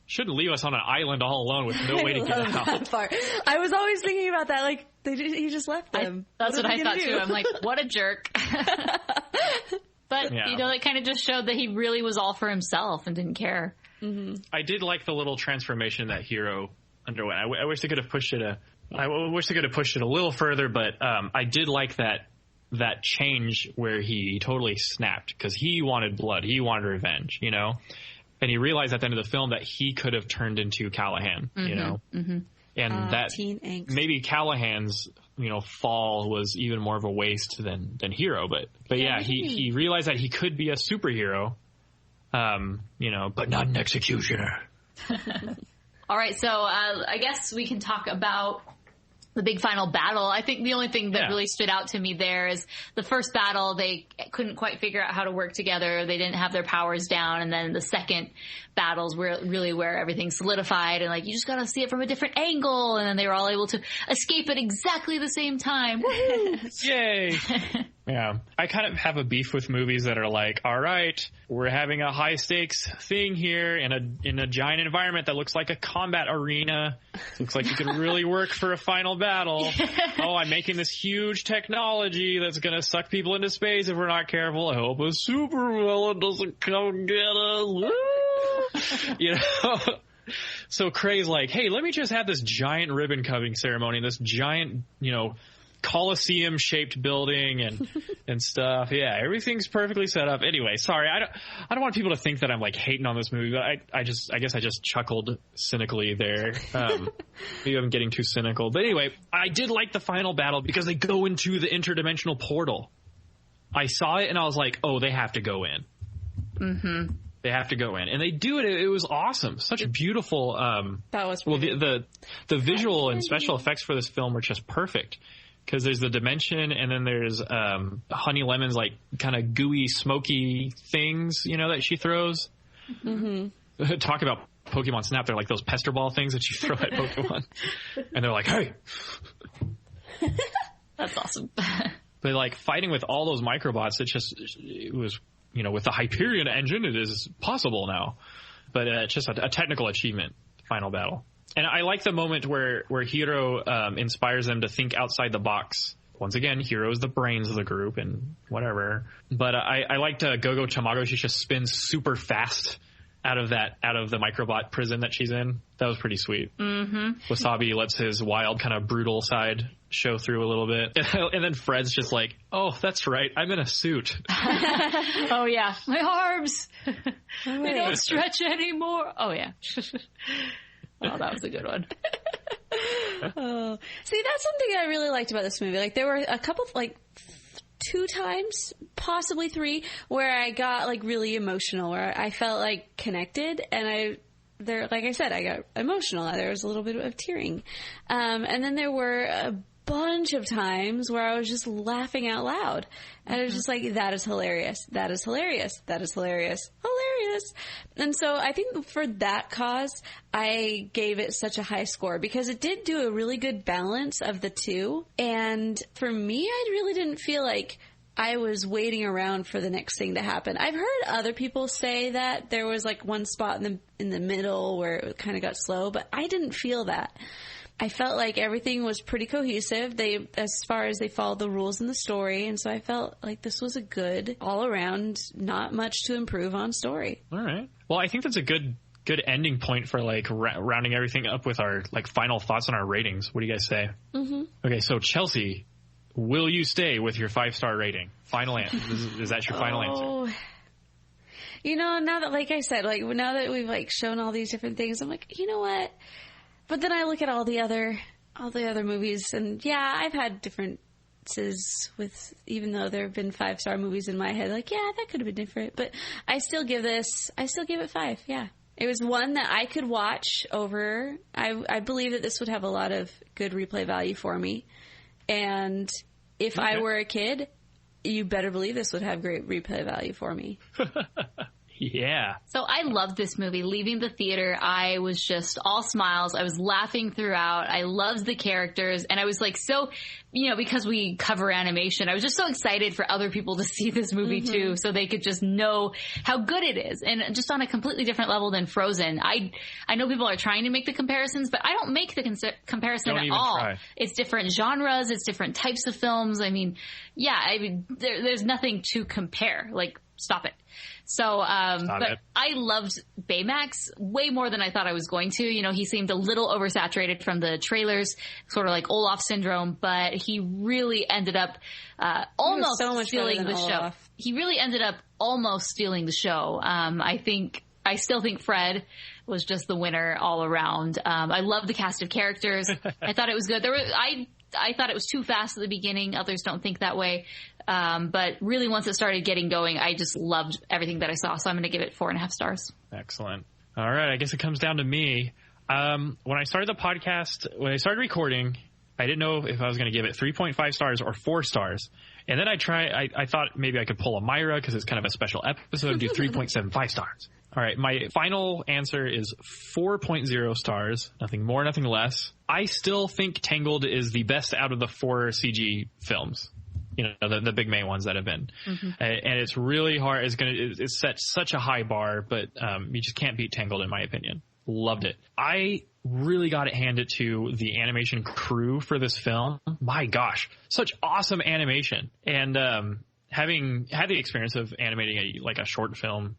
shouldn't leave us on an island all alone with no way to get out. That part. I was always thinking about that, like he just left them. That's what I thought too. I'm like, what a jerk. But you know, it kind of just showed that he really was all for himself and didn't care. Mm-hmm. I did like the little transformation that Hiro underwent. I wish they could have pushed it a little further, but I did like that change where he totally snapped because he wanted blood. He wanted revenge, you know? And he realized at the end of the film that he could have turned into Callahan, you know? Mm-hmm. And that teen angst. Maybe Callahan's, you know, fall was even more of a waste than Hiro. But yeah, he realized that he could be a superhero, you know, but not an executioner. All right, so I guess we can talk about the big final battle. I think the only thing that really stood out to me there is the first battle, they couldn't quite figure out how to work together. They didn't have their powers down. And then the second battles were really where everything solidified and like, you just got to see it from a different angle. And then they were all able to escape at exactly the same time. Yay. Yeah. I kind of have a beef with movies that are like, all right, we're having a high stakes thing here in a giant environment that looks like a combat arena. Looks like it could really work for a final battle. Oh, I'm making this huge technology that's going to suck people into space if we're not careful. I hope a supervillain doesn't come get us. Woo! You know? So Cray's like, hey, let me just have this giant ribbon cutting ceremony, this giant, you know, Coliseum shaped building and stuff. Yeah, everything's perfectly set up. Anyway, sorry, I don't want people to think that I'm like hating on this movie, but I guess I just chuckled cynically there. Maybe I'm getting too cynical. But anyway, I did like the final battle because they go into the interdimensional portal. I saw it and I was like, oh, they have to go in. Mm-hmm. They have to go in, and they do it. It was awesome. Such a beautiful. That was the visual and special effects for this film were just perfect. Because there's the dimension, and then there's Honey Lemon's like kind of gooey, smoky things, you know, that she throws. Mm-hmm. Talk about Pokemon Snap. They're like those pester ball things that you throw at Pokemon, and they're like, "Hey." That's awesome. But like fighting with all those microbots, it was, you know, with the Hyperion engine, it is possible now. But it's just a technical achievement. Final battle. And I like the moment where Hiro inspires them to think outside the box. Once again, Hiro's the brains of the group and whatever. But I liked Go-Go Tamago. She just spins super fast out of the microbot prison that she's in. That was pretty sweet. Mm-hmm. Wasabi lets his wild kind of brutal side show through a little bit. And then Fred's just like, oh, that's right. I'm in a suit. Oh, yeah. My arms. They don't stretch anymore. Oh, yeah. Oh, that was a good one. Oh. See, that's something I really liked about this movie. Like, there were a couple, like, 2 times, possibly 3, where I got, like, really emotional, where I felt, like, connected, and there, like I said, I got emotional. There was a little bit of tearing. And then there were a bunch of times where I was just laughing out loud. And it was just like, that is hilarious. That is hilarious. That is hilarious. Hilarious. And so I think for that cause, I gave it such a high score because it did do a really good balance of the two. And for me, I really didn't feel like I was waiting around for the next thing to happen. I've heard other people say that there was like one spot in the middle where it kind of got slow, but I didn't feel that. I felt like everything was pretty cohesive. As far as they followed the rules in the story, and so I felt like this was a good all around, not much to improve on story. All right. Well, I think that's a good ending point for like rounding everything up with our like final thoughts on our ratings. What do you guys say? Mm-hmm. Okay, so Chelsea, will you stay with your 5-star rating? Final answer. Is that your final answer? You know, now that, like I said, like now that we've like shown all these different things, I'm like, you know what? But then I look at all the other movies, and yeah, I've had differences with, even though there have been 5-star movies in my head, like, yeah, that could have been different. But I still give it 5. Yeah. It was one that I could watch over. I believe that this would have a lot of good replay value for me. And if I were a kid, you better believe this would have great replay value for me. Yeah. So I loved this movie. Leaving the theater, I was just all smiles. I was laughing throughout. I loved the characters. And I was like, so, you know, because we cover animation, I was just so excited for other people to see this movie too, so they could just know how good it is. And just on a completely different level than Frozen. I know people are trying to make the comparisons, but I don't make the comparison at all. Try. It's different genres. It's different types of films. I mean, there's nothing to compare. Like, stop it. So, but I loved Baymax way more than I thought I was going to. You know, he seemed a little oversaturated from the trailers, sort of like Olaf syndrome, but he really ended up almost stealing the show. He really ended up almost stealing the show. I still think Fred was just the winner all around. I love the cast of characters. I thought it was good. I thought it was too fast at the beginning. Others don't think that way. But really, once it started getting going, I just loved everything that I saw. So I'm going to give it 4.5 stars. Excellent. All right. I guess it comes down to me. When I started the podcast, when I started recording, I didn't know if I was going to give it 3.5 stars or 4 stars. And then I thought maybe I could pull a Myra because it's kind of a special episode and do 3.75 stars. All right. My final answer is 4.0 stars. Nothing more, nothing less. I still think Tangled is the best out of the 4 CG films. You know, the big main ones that have been. Mm-hmm. And it's really hard. It's set such a high bar, but you just can't beat Tangled in my opinion. Loved it. I really got it handed to the animation crew for this film. My gosh, such awesome animation. And having had the experience of animating a short film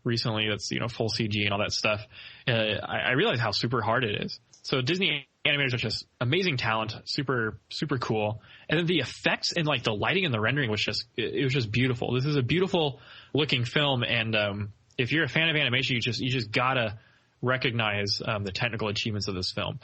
recently that's, you know, full CG and all that stuff, I realized how super hard it is. So Disney animators are just amazing talent, super, super cool. And then the effects and like the lighting and the rendering was just beautiful. This is a beautiful looking film. And if you're a fan of animation, you just gotta recognize the technical achievements of this film.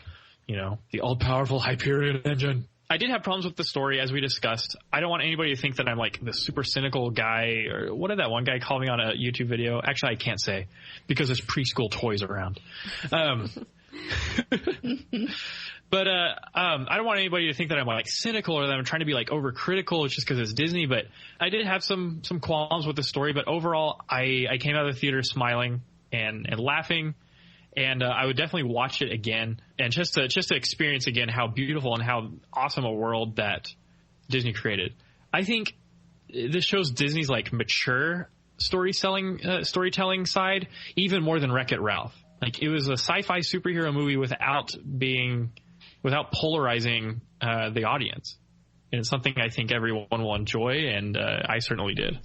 You know, the all-powerful Hyperion engine. I did have problems with the story, as we discussed. I don't want anybody to think that I'm like the super cynical guy, or what did that one guy call me on a YouTube video? Actually, I can't say because there's preschool toys around. But I don't want anybody to think that I'm like cynical or that I'm trying to be like overcritical just because it's Disney. But I did have some qualms with the story. But overall, I came out of the theater smiling and laughing. And I would definitely watch it again, and just to experience again how beautiful and how awesome a world that Disney created. I think this shows Disney's like mature storytelling side even more than Wreck-It Ralph. Like, it was a sci-fi superhero movie without polarizing the audience, and it's something I think everyone will enjoy, and I certainly did.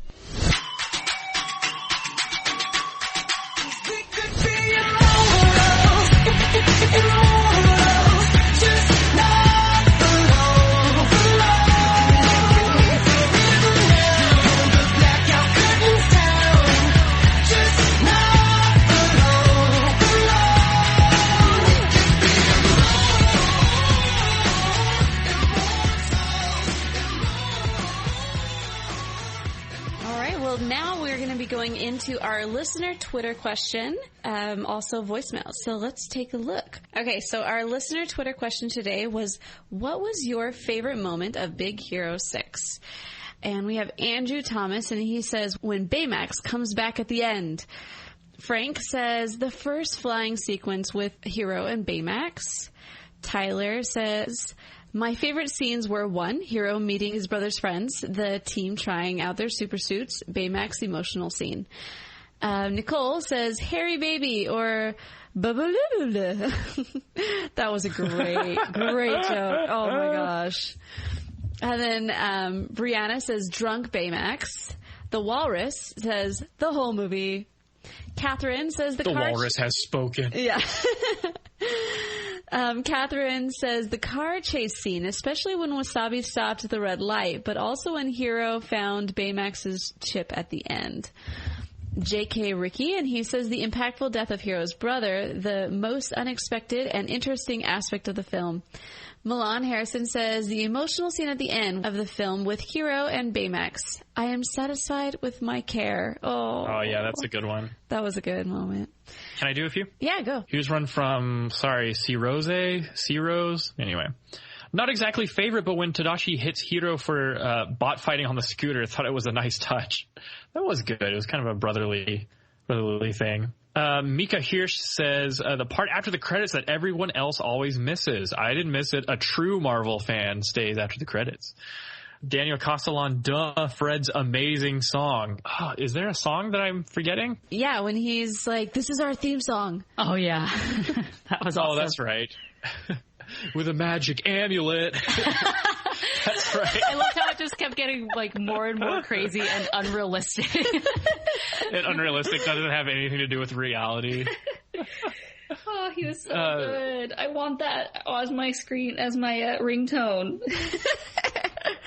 going into our listener Twitter question, also voicemails. So let's take a look. Okay, so our listener Twitter question today was, what was your favorite moment of Big Hero 6? And we have Andrew Thomas, and he says, when Baymax comes back at the end. Frank says, the first flying sequence with Hiro and Baymax. Tyler says, my favorite scenes were 1, Hiro meeting his brother's friends, the team trying out their super suits, Baymax emotional scene. Nicole says, Harry Baby, or Babalula. That was a great joke. Oh my gosh. And then Brianna says, drunk Baymax. The Walrus says, the whole movie. Catherine says, the walrus has spoken. Yeah. Catherine says, the car chase scene, especially when Wasabi stopped at the red light, but also when Hiro found Baymax's chip at the end. J.K. Ricky, and he says, the impactful death of Hiro's brother, the most unexpected and interesting aspect of the film. Milan Harrison says, the emotional scene at the end of the film with Hiro and Baymax. I am satisfied with my care. Oh, yeah, that's a good one. That was a good moment. Can I do a few? Yeah, go. Here's one from, C-Rose. Anyway. Not exactly favorite, but when Tadashi hits Hiro for bot fighting on the scooter, I thought it was a nice touch. That was good. It was kind of a brotherly thing. Mika Hirsch says, the part after the credits that everyone else always misses. I didn't miss it. A true Marvel fan stays after the credits. Daniel Castellan, Fred's amazing song. Oh, is there a song that I'm forgetting? Yeah, when he's like, this is our theme song. Oh, yeah. That was awesome. Oh, that's right. With a magic amulet. That's right. I loved how it just kept getting like more and more crazy and unrealistic. And unrealistic doesn't have anything to do with reality. Oh, he was so good. I want that as my ringtone.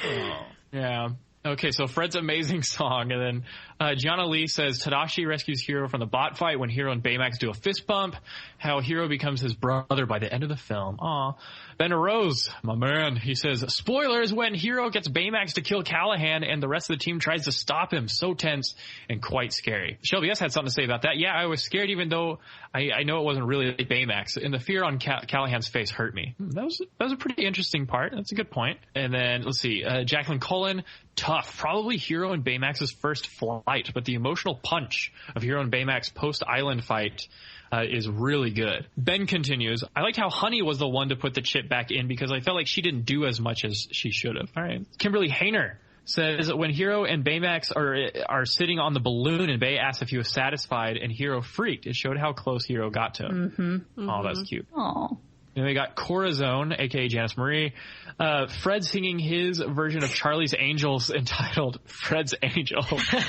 Oh, yeah. Okay, so Fred's amazing song, and then Gianna Lee says Tadashi rescues Hiro from the bot fight when Hiro and Baymax do a fist bump. How Hiro becomes his brother by the end of the film. Aw. Ben Rose, my man, he says, spoilers when Hiro gets Baymax to kill Callahan and the rest of the team tries to stop him. So tense and quite scary. Shelby S had something to say about that. Yeah, I was scared even though I know it wasn't really Baymax. And the fear on Callahan's face hurt me. That was a pretty interesting part. That's a good point. And then, let's see, Jacqueline Cullen, tough. Probably Hiro and Baymax's first flight, but the emotional punch of Hiro and Baymax post-island fight is really good. Ben continues, I liked how Honey was the one to put the chip back in because I felt like she didn't do as much as she should have. All right. Kimberly Hayner says when Hiro and Baymax are sitting on the balloon and Bay asks if he was satisfied and Hiro freaked, it showed how close Hiro got to him. Mm-hmm. Mm-hmm. Oh, that's cute. Oh. And we got Corazon, a.k.a. Janice Marie. Fred singing his version of Charlie's Angels entitled Fred's Angel. Okay,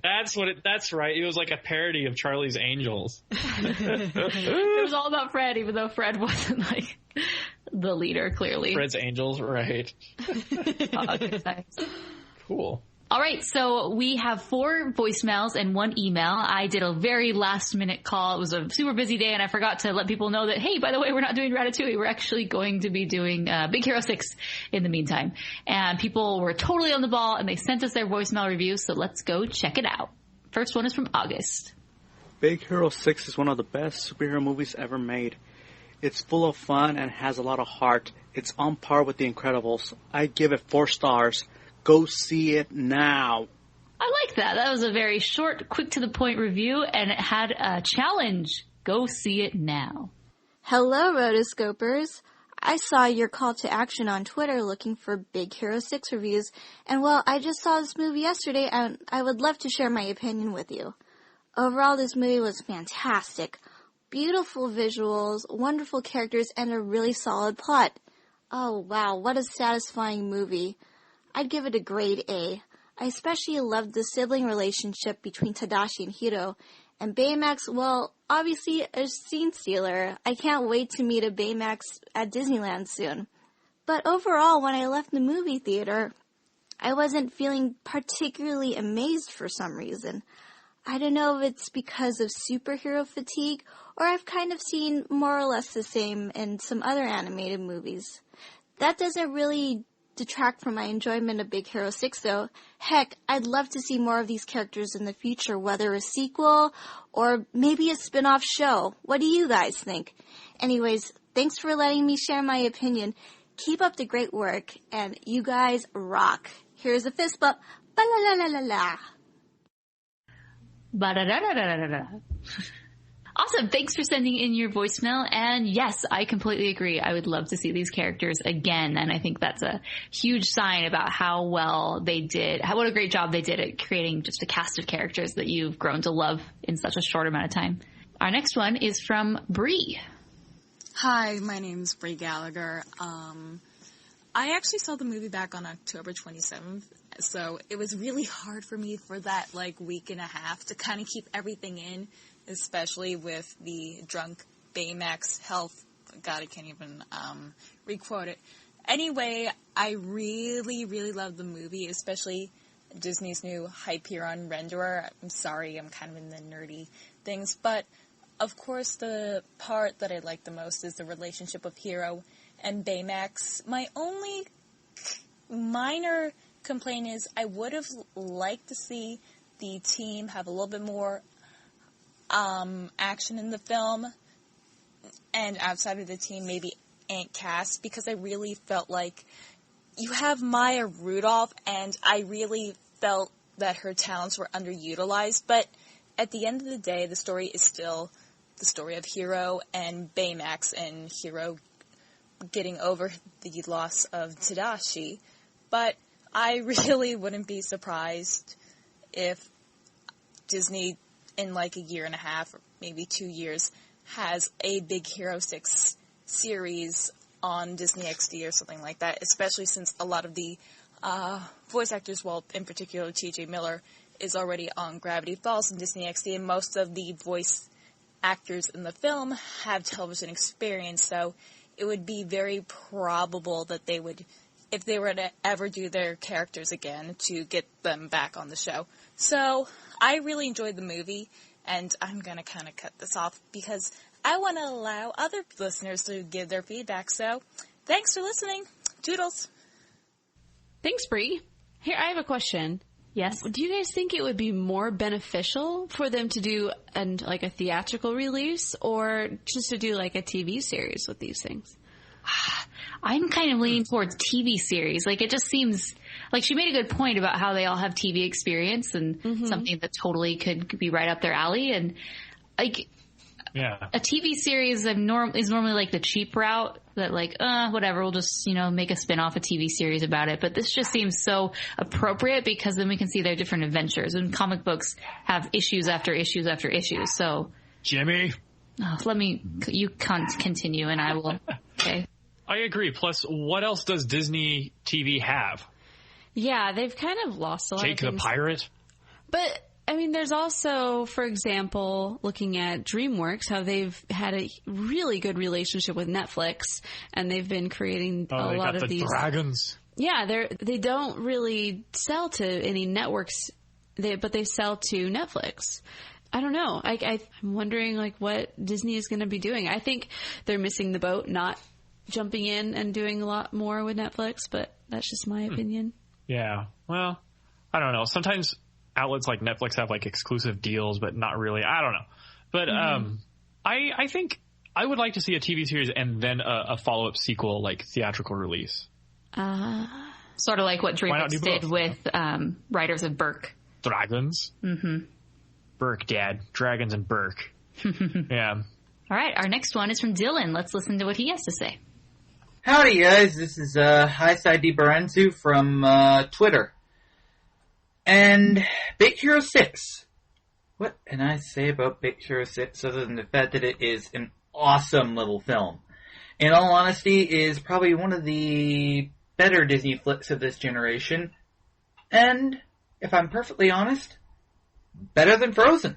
that's right. It was like a parody of Charlie's Angels. It was all about Fred, even though Fred wasn't like the leader, clearly. Fred's Angels, right. Oh, nice. Cool. All right, so we have 4 voicemails and 1 email. I did a very last-minute call. It was a super busy day, and I forgot to let people know that, hey, by the way, we're not doing Ratatouille. We're actually going to be doing Big Hero 6 in the meantime. And people were totally on the ball, and they sent us their voicemail reviews, so let's go check it out. First one is from August. Big Hero 6 is one of the best superhero movies ever made. It's full of fun and has a lot of heart. It's on par with The Incredibles. I give it 4 stars. Go see it now. I like that. That was a very short, quick to the point review, and it had a challenge. Go see it now. Hello, Rotoscopers. I saw your call to action on Twitter looking for Big Hero 6 reviews, and well, I just saw this movie yesterday, and I would love to share my opinion with you. Overall, this movie was fantastic. Beautiful visuals, wonderful characters, and a really solid plot. Oh, wow, what a satisfying movie. I'd give it a grade A. I especially loved the sibling relationship between Tadashi and Hiro. And Baymax, well, obviously a scene stealer. I can't wait to meet a Baymax at Disneyland soon. But overall, when I left the movie theater, I wasn't feeling particularly amazed for some reason. I don't know if it's because of superhero fatigue, or I've kind of seen more or less the same in some other animated movies. That doesn't really detract from my enjoyment of Big Hero 6 though. Heck, I'd love to see more of these characters in the future, whether a sequel or maybe a spin-off show. What do you guys think? Anyways, thanks for letting me share my opinion. Keep up the great work, and you guys rock. Here's a fist bump. Ba-la-la-la-la-la. Ba-da-da-da-da-da-da. Awesome. Thanks for sending in your voicemail. And yes, I completely agree. I would love to see these characters again. And I think that's a huge sign about how well they did, what a great job they did at creating just a cast of characters that you've grown to love in such a short amount of time. Our next one is from Bree. Hi, my name's Bree Gallagher. I actually saw the movie back on October 27th, so it was really hard for me for that, week and a half to kind of keep everything in, especially with the drunk Baymax health. God, I can't even re-quote it. Anyway, I really, really love the movie, especially Disney's new Hyperion renderer. I'm sorry, I'm kind of in the nerdy things, but of course the part that I like the most is the relationship of Hiro and Baymax. My only minor complaint is I would have liked to see the team have a little bit more action in the film, and outside of the team maybe Aunt Cass, because I really felt like you have Maya Rudolph, and I really felt that her talents were underutilized, but at the end of the day, the story is still the story of Hiro and Baymax, and Hiro getting over the loss of Tadashi. But I really wouldn't be surprised if Disney, in a year and a half, or maybe 2 years, has a Big Hero 6 series on Disney XD or something like that, especially since a lot of the voice actors, well, in particular T.J. Miller, is already on Gravity Falls in Disney XD, and most of the voice actors in the film have television experience, so it would be very probable that they would, if they were to ever do their characters again, to get them back on the show. So I really enjoyed the movie, and I'm going to kind of cut this off because I want to allow other listeners to give their feedback. So thanks for listening. Toodles. Thanks, Bree. Here, I have a question. Yes. Do you guys think it would be more beneficial for them to do a theatrical release, or just to do a TV series with these things? I'm kind of leaning towards TV series. It just seems like she made a good point about how they all have TV experience and something that totally could be right up their alley. And a TV series is normally the cheap route that whatever, we'll just, make a spin-off a TV series about it. But this just seems so appropriate because then we can see their different adventures, and comic books have issues after issues after issues. So Jimmy, you can't continue and I will. Okay. I agree. Plus, what else does Disney TV have? Yeah, they've kind of lost a lot of things. Jake the Pirate? But there's also, for example, looking at DreamWorks, how they've had a really good relationship with Netflix, and they've been creating a lot of these dragons. Yeah, they don't really sell to any networks, but they sell to Netflix. I don't know. I'm wondering what Disney is going to be doing. I think they're missing the boat, not jumping in and doing a lot more with Netflix, but that's just my opinion. Yeah. Well, I don't know. Sometimes outlets like Netflix have exclusive deals, but not really. I don't know. But I think I would like to see a TV series and then a follow-up sequel, theatrical release. Sort of like what DreamWorks did with Riders of Berk. Dragons. Mm-hmm. Berk, Dad. Dragons and Berk. Yeah. All right. Our next one is from Dylan. Let's listen to what he has to say. Howdy, guys. This is Highside DiBarenzu from Twitter. And Big Hero 6. What can I say about Big Hero 6 other than the fact that it is an awesome little film? In all honesty, it is probably one of the better Disney flicks of this generation. And, if I'm perfectly honest, better than Frozen.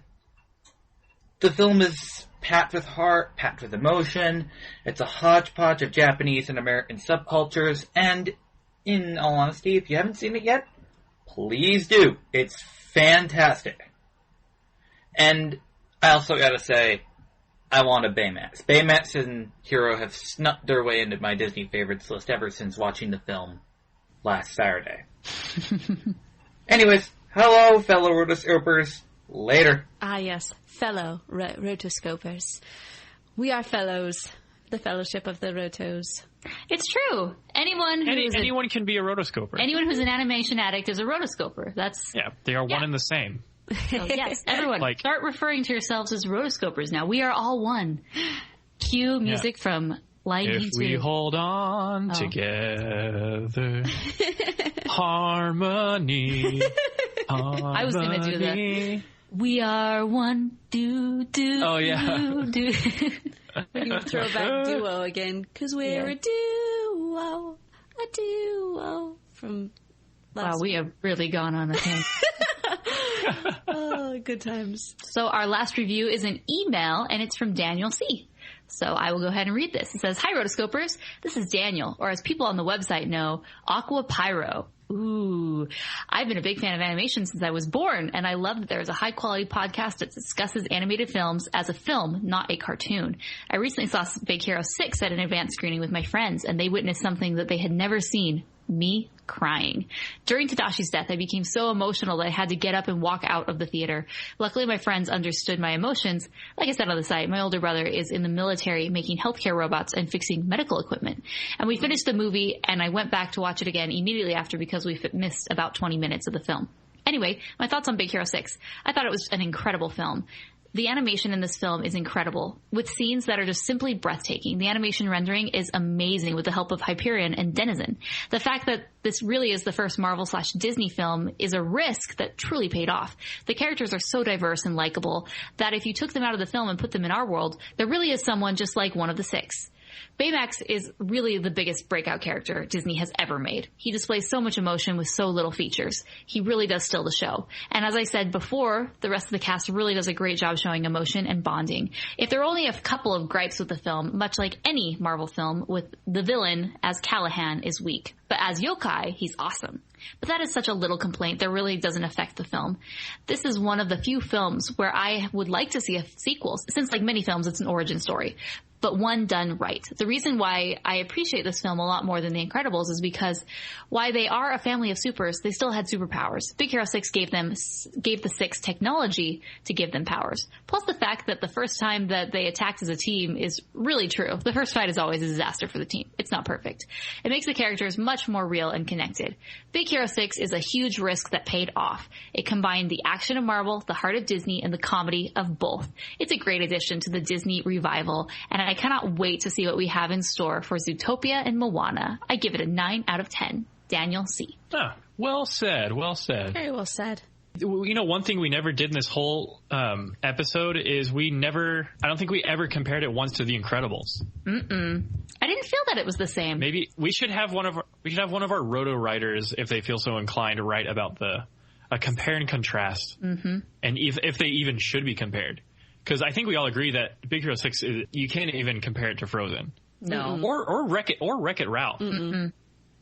The film is packed with heart, packed with emotion. It's a hodgepodge of Japanese and American subcultures. And, in all honesty, if you haven't seen it yet, please do. It's fantastic. And I also gotta say, I want a Baymax. Baymax and Hiro have snuck their way into my Disney favorites list ever since watching the film. last Saturday. Anyways, hello, fellow Rotoscopers. Later. Ah, yes, fellow Rotoscopers. We are fellows. The Fellowship of the Rotos. It's true. Anyone can be a rotoscoper. Anyone who's an animation addict is a rotoscoper. They are one and the same. So yes, everyone, start referring to yourselves as rotoscopers now. We are all one. Cue music from Lion King 2. If we hold on together, harmony. I was going to do that. We are one, do. Oh, yeah. Do. We can throw back duo again, because we're a duo from last Wow, we have really gone on a tangent. Oh, good times. So our last review is an email, and it's from Daniel C. So I will go ahead and read this. It says, "Hi, Rotoscopers. This is Daniel, or as people on the website know, Aqua Pyro. Ooh, I've been a big fan of animation since I was born, and I love that there is a high-quality podcast that discusses animated films as a film, not a cartoon. I recently saw Big Hero 6 at an advanced screening with my friends, and they witnessed something that they had never seen. Me crying. During Tadashi's death, I became so emotional that I had to get up and walk out of the theater. Luckily, my friends understood my emotions. Like I said on the site, my older brother is in the military making healthcare robots and fixing medical equipment. And we finished the movie, and I went back to watch it again immediately after because we missed about 20 minutes of the film. Anyway, my thoughts on Big Hero 6. I thought it was an incredible film. The animation in this film is incredible, with scenes that are just simply breathtaking. The animation rendering is amazing with the help of Hyperion and Denizen. The fact that this really is the first Marvel/Disney film is a risk that truly paid off. The characters are so diverse and likable that if you took them out of the film and put them in our world, there really is someone just like one of the six. Baymax is really the biggest breakout character Disney has ever made. He displays so much emotion with so little features. He really does steal the show. And as I said before, the rest of the cast really does a great job showing emotion and bonding. If there are only a couple of gripes with the film, much like any Marvel film, with the villain as Callahan is weak. But as Yokai, he's awesome. But that is such a little complaint that really doesn't affect the film. This is one of the few films where I would like to see a sequel, since like many films, it's an origin story. But one done right. The reason why I appreciate this film a lot more than The Incredibles is because while they are a family of supers, they still had superpowers. Big Hero 6 gave the six technology to give them powers. Plus the fact that the first time that they attacked as a team is really true. The first fight is always a disaster for the team. It's not perfect. It makes the characters much more real and connected. Big Hero 6 is a huge risk that paid off. It combined the action of Marvel, the heart of Disney, and the comedy of both. It's a great addition to the Disney revival, and I cannot wait to see what we have in store for Zootopia and Moana. I give it a 9 out of 10. Daniel C. Ah, well said, well said. Very well said. You know, one thing we never did in this whole episode is I don't think we ever compared it once to The Incredibles. I didn't feel that it was the same. Maybe we should have one of our roto writers, if they feel so inclined, to write about a compare and contrast, and if they even should be compared. Because I think we all agree that Big Hero 6 you can't even compare it to Frozen. No. Or Wreck-It Ralph.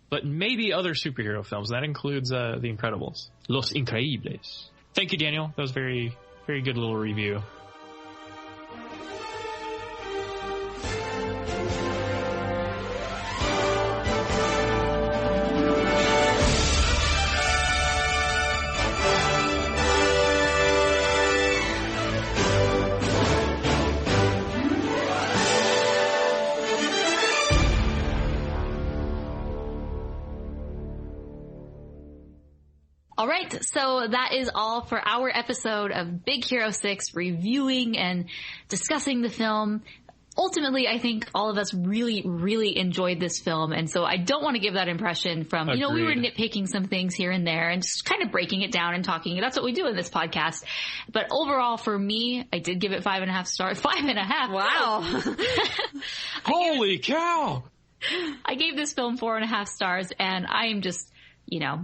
But maybe other superhero films. That includes The Incredibles. Los Increíbles. Thank you, Daniel. That was very, very good little review. All right, so that is all for our episode of Big Hero 6, reviewing and discussing the film. Ultimately, I think all of us really, really enjoyed this film, and so I don't want to give that impression from, we were nitpicking some things here and there and just kind of breaking it down and talking. That's what we do in this podcast. But overall, for me, I did give it 5.5 stars. 5.5. Wow. Holy cow. I gave this film 4.5 stars, and I am just,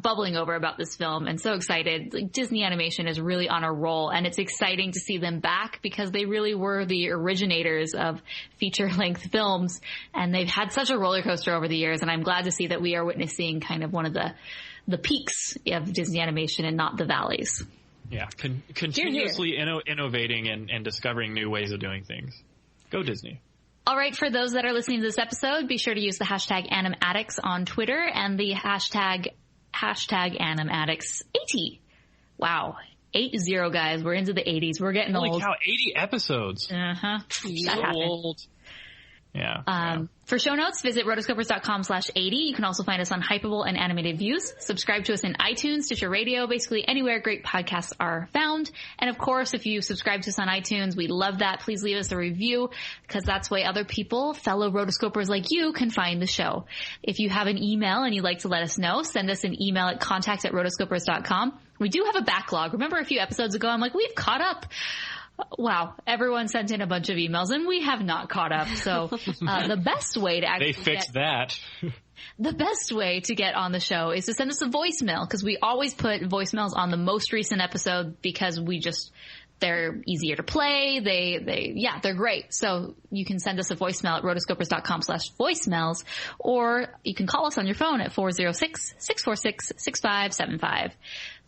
bubbling over about this film and so excited. Like, Disney Animation is really on a roll, and it's exciting to see them back because they really were the originators of feature-length films, and they've had such a roller coaster over the years, and I'm glad to see that we are witnessing kind of one of the peaks of Disney Animation and not the valleys. Yeah, continuously innovating and discovering new ways of doing things. Go Disney. All right, for those that are listening to this episode, be sure to use the hashtag AnimAddicts on Twitter and the hashtag AnimAddicts80. Wow. 80, guys. We're into the 80s. We're getting old. Holy cow, 80 episodes. Uh-huh. So old. Yeah. For show notes, visit rotoscopers.com/80. You can also find us on Hypable and Animated Views. Subscribe to us in iTunes, Stitcher Radio, basically anywhere great podcasts are found. And of course, if you subscribe to us on iTunes, we love that. Please leave us a review because that's way other people, fellow rotoscopers like you, can find the show. If you have an email and you'd like to let us know, send us an email at contact@rotoscopers.com. We do have a backlog. Remember a few episodes ago, I'm like, we've caught up. Wow, everyone sent in a bunch of emails and we have not caught up. So the best way to actually the best way to get on the show is to send us a voicemail, because we always put voicemails on the most recent episode because they're easier to play. They're great. So you can send us a voicemail at rotoscopers.com/voicemails, or you can call us on your phone at 406-646-6575.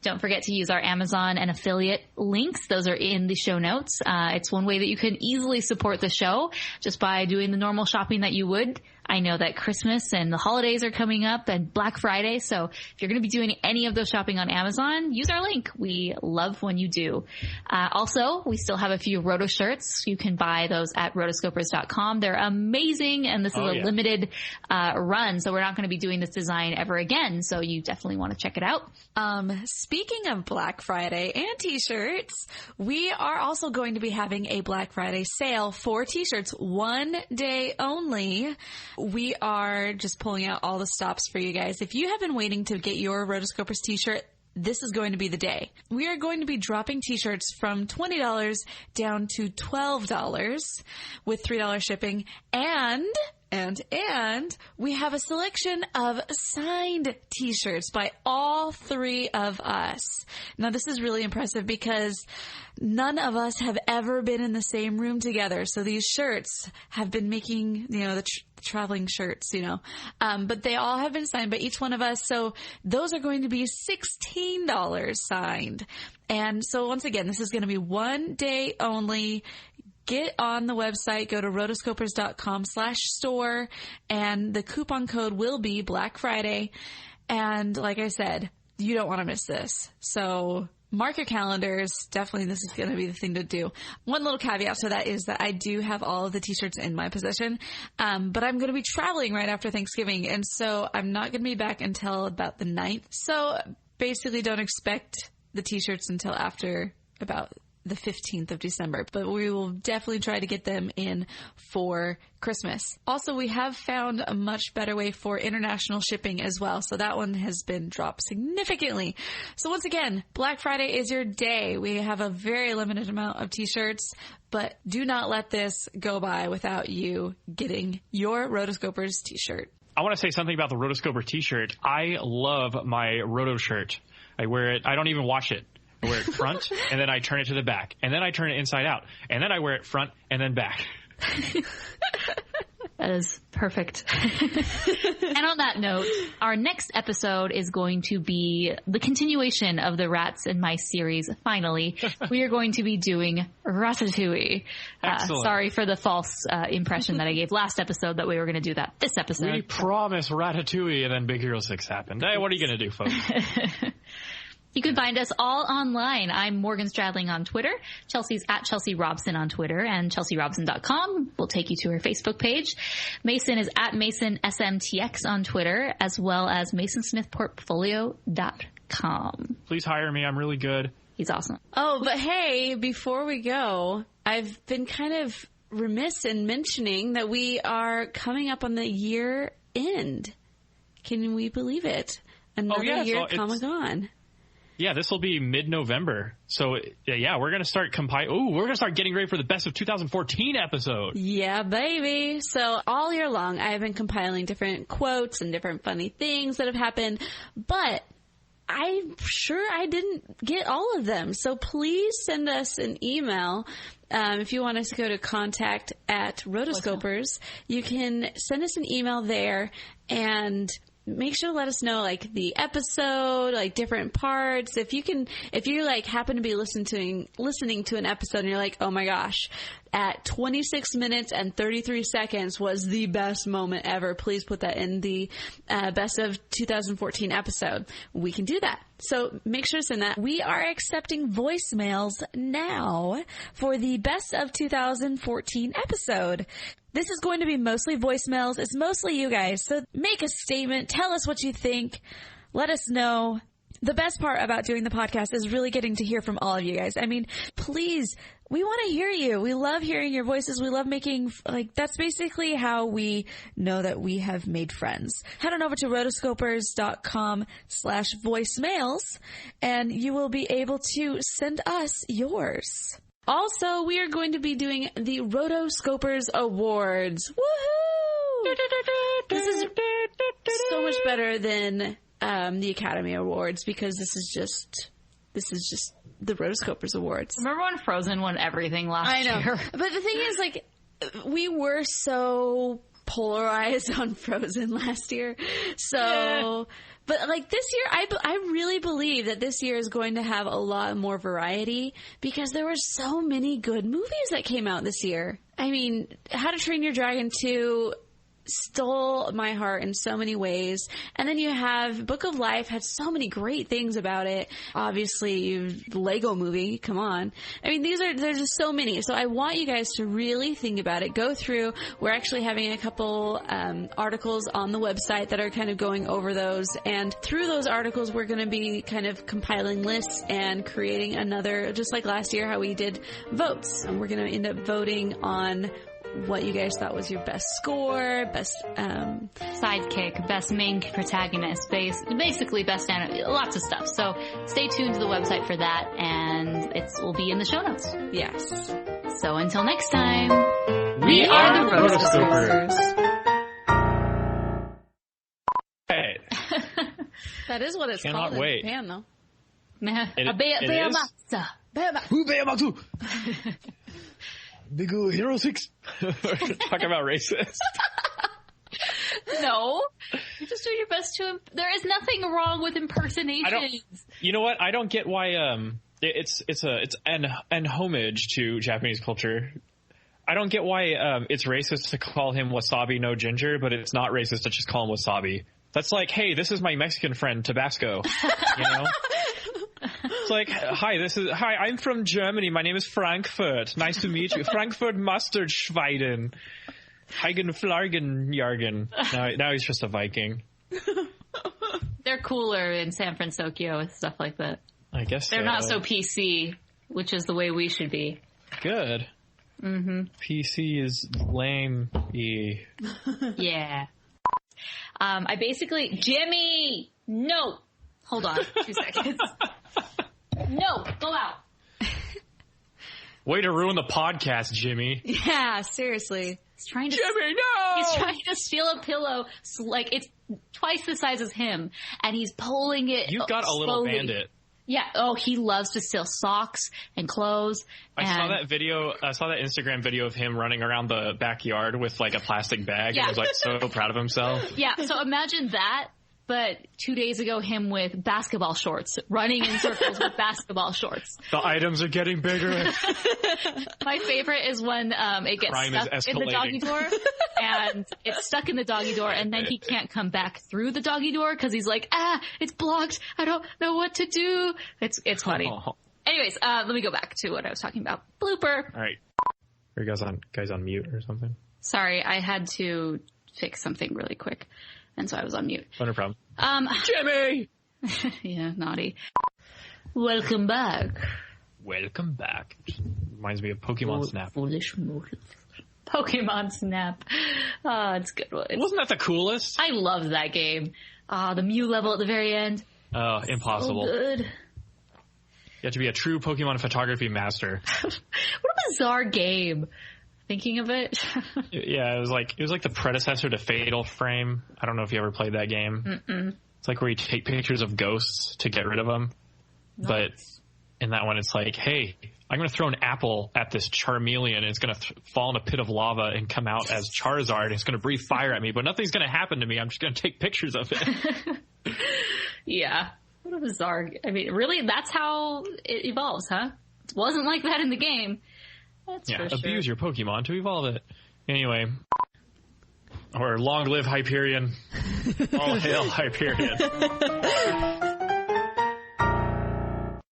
Don't forget to use our Amazon and affiliate links. Those are in the show notes. It's one way that you can easily support the show just by doing the normal shopping that you would. I know that Christmas and the holidays are coming up and Black Friday. So if you're going to be doing any of those shopping on Amazon, use our link. We love when you do. Also, we still have a few Roto shirts. You can buy those at rotoscopers.com. They're amazing. And this is a limited run. So we're not going to be doing this design ever again. So you definitely want to check it out. Speaking of Black Friday and t-shirts, we are also going to be having a Black Friday sale for t-shirts, one day only. We are just pulling out all the stops for you guys. If you have been waiting to get your Rotoscopers t-shirt, this is going to be the day. We are going to be dropping t-shirts from $20 down to $12 with $3 shipping, and we have a selection of signed t-shirts by all three of us. Now, this is really impressive because none of us have ever been in the same room together. So these shirts have been making, the traveling shirts, but they all have been signed by each one of us. So those are going to be $16 signed. And so once again, this is going to be one day only. Get on the website, go to rotoscopers.com/store, and the coupon code will be Black Friday. And like I said, you don't want to miss this. So mark your calendars. Definitely this is going to be the thing to do. One little caveat to that is that I do have all of the t-shirts in my possession, but I'm going to be traveling right after Thanksgiving. And so I'm not going to be back until about the 9th. So basically don't expect the t-shirts until after about the 15th of December, but we will definitely try to get them in for Christmas. Also, we have found a much better way for international shipping as well, so that one has been dropped significantly. So once again, Black Friday is your day. We have a very limited amount of t-shirts, but do not let this go by without you getting your Rotoscopers t-shirt. I want to say something about the Rotoscoper t-shirt. I love my Roto shirt. I wear it. I don't even wash it. I wear it front, and then I turn it to the back, and then I turn it inside out, and then I wear it front and then back. That is perfect. And on that note, our next episode is going to be the continuation of the Rats and Mice series. Finally, we are going to be doing Ratatouille. Sorry for the false impression that I gave last episode that we were going to do that this episode. We promised Ratatouille, and then Big Hero 6 happened. Hey, what are you going to do, folks? You can find us all online. I'm Morgan Stradling on Twitter. Chelsea's at Chelsea Robson on Twitter, and chelsearobson.com will take you to her Facebook page. Mason is at Mason SMTX on Twitter, as well as masonsmithportfolio.com. Please hire me. I'm really good. He's awesome. Oh, but hey, before we go, I've been kind of remiss in mentioning that we are coming up on the year end. Can we believe it? Another year at Comic-Con. Yeah, this will be mid-November. So, yeah, we're going to start we're going to start getting ready for the Best of 2014 episode. Yeah, baby. So all year long, I have been compiling different quotes and different funny things that have happened, but I'm sure I didn't get all of them. So please send us an email. If you want us to go to contact at Rotoscopers, you can send us an email there and make sure to let us know, like, the episode, like, different parts. If you like, happen to be listening to an episode and you're like, oh my gosh, at 26 minutes and 33 seconds was the best moment ever. Please put that in the best of 2014 episode. We can do that. So make sure to send that. We are accepting voicemails now for the best of 2014 episode. This is going to be mostly voicemails. It's mostly you guys. So make a statement. Tell us what you think. Let us know. The best part about doing the podcast is really getting to hear from all of you guys. I mean, please, we want to hear you. We love hearing your voices. We love making, that's basically how we know that we have made friends. Head on over to rotoscopers.com/voicemails and you will be able to send us yours. Also, we are going to be doing the Rotoscopers Awards. Woohoo! This is so much better than the Academy Awards because this is just the Rotoscopers Awards. Remember when Frozen won everything last year? I know. But the thing is, we were so polarized on Frozen last year. So, yeah. But this year, I really believe that this year is going to have a lot more variety because there were so many good movies that came out this year. I mean, How to Train Your Dragon 2 stole my heart in so many ways. And then you have Book of Life had so many great things about it. Obviously, the Lego movie, come on. I mean, there's just so many. So I want you guys to really think about it. Go through. We're actually having a couple articles on the website that are kind of going over those. And through those articles, we're going to be kind of compiling lists and creating another, just like last year, how we did votes. And we're going to end up voting on what you guys thought was your best score, best sidekick, best main protagonist, basically best lots of stuff. So stay tuned to the website for that, and it will be in the show notes. Yes. So until next time, we are the Rotoscopers. Hey. That is what it's called in Japan, though. Baymax. Baymax. Big Hero 6. Talk about racist. No. You're just doing your best to... There is nothing wrong with impersonations. You know what? I don't get why it's an homage to Japanese culture. I don't get why it's racist to call him Wasabi no Ginger, but it's not racist to just call him Wasabi. That's like, hey, this is my Mexican friend, Tabasco. You know? It's like, hi, I'm from Germany. My name is Frankfurt. Nice to meet you. Frankfurt Mustard Schweiden. Heigen Flargen Jargen. Now he's just a Viking. They're cooler in San Fransokyo and stuff like that. I guess they're not so PC, which is the way we should be. Good. Mm-hmm. PC is lame-y. Yeah. I basically... Jimmy! No! Hold on. 2 seconds. No! Go out! Way to ruin the podcast, Jimmy. Yeah, seriously. Jimmy, no! He's trying to steal a pillow. It's twice the size as him. And he's pulling it You've got slowly. A little bandit. Yeah. Oh, he loves to steal socks and clothes. I saw that Instagram video of him running around the backyard with a plastic bag and was so proud of himself. Yeah. So imagine that, but 2 days ago, him with basketball shorts, running in circles with basketball shorts. The items are getting bigger. My favorite is when it gets stuck in the doggy door, and it's stuck in the doggy door, and then he can't come back through the doggy door because he's like, it's blocked. I don't know what to do. It's funny. Oh. Anyways, let me go back to what I was talking about. Blooper. All right. Are you guys on mute or something? Sorry, I had to fix something really quick. And so I was on mute. No problem. Jimmy! Yeah, naughty. Welcome back. Welcome back. Reminds me of Pokemon Snap. Foolish motive. Pokemon Snap. It's a good one. Wasn't that the coolest? I loved that game. The Mew level at the very end. Oh, impossible. So good. You have to be a true Pokemon photography master. What a bizarre game. Thinking of it. Yeah, it was like the predecessor to Fatal Frame. I don't know if you ever played that game. Mm-mm. It's like where you take pictures of ghosts to get rid of them. Nice. But in that one, it's like, hey, I'm going to throw an apple at this Charmeleon, and it's going to fall in a pit of lava and come out as Charizard, and it's going to breathe fire at me, but nothing's going to happen to me. I'm just going to take pictures of it. Yeah. What a bizarre... I mean, really, that's how it evolves, huh? It wasn't like that in the game. That's yeah, for abuse sure. your Pokemon to evolve it. Anyway. Or long live Hyperion. All hail Hyperion.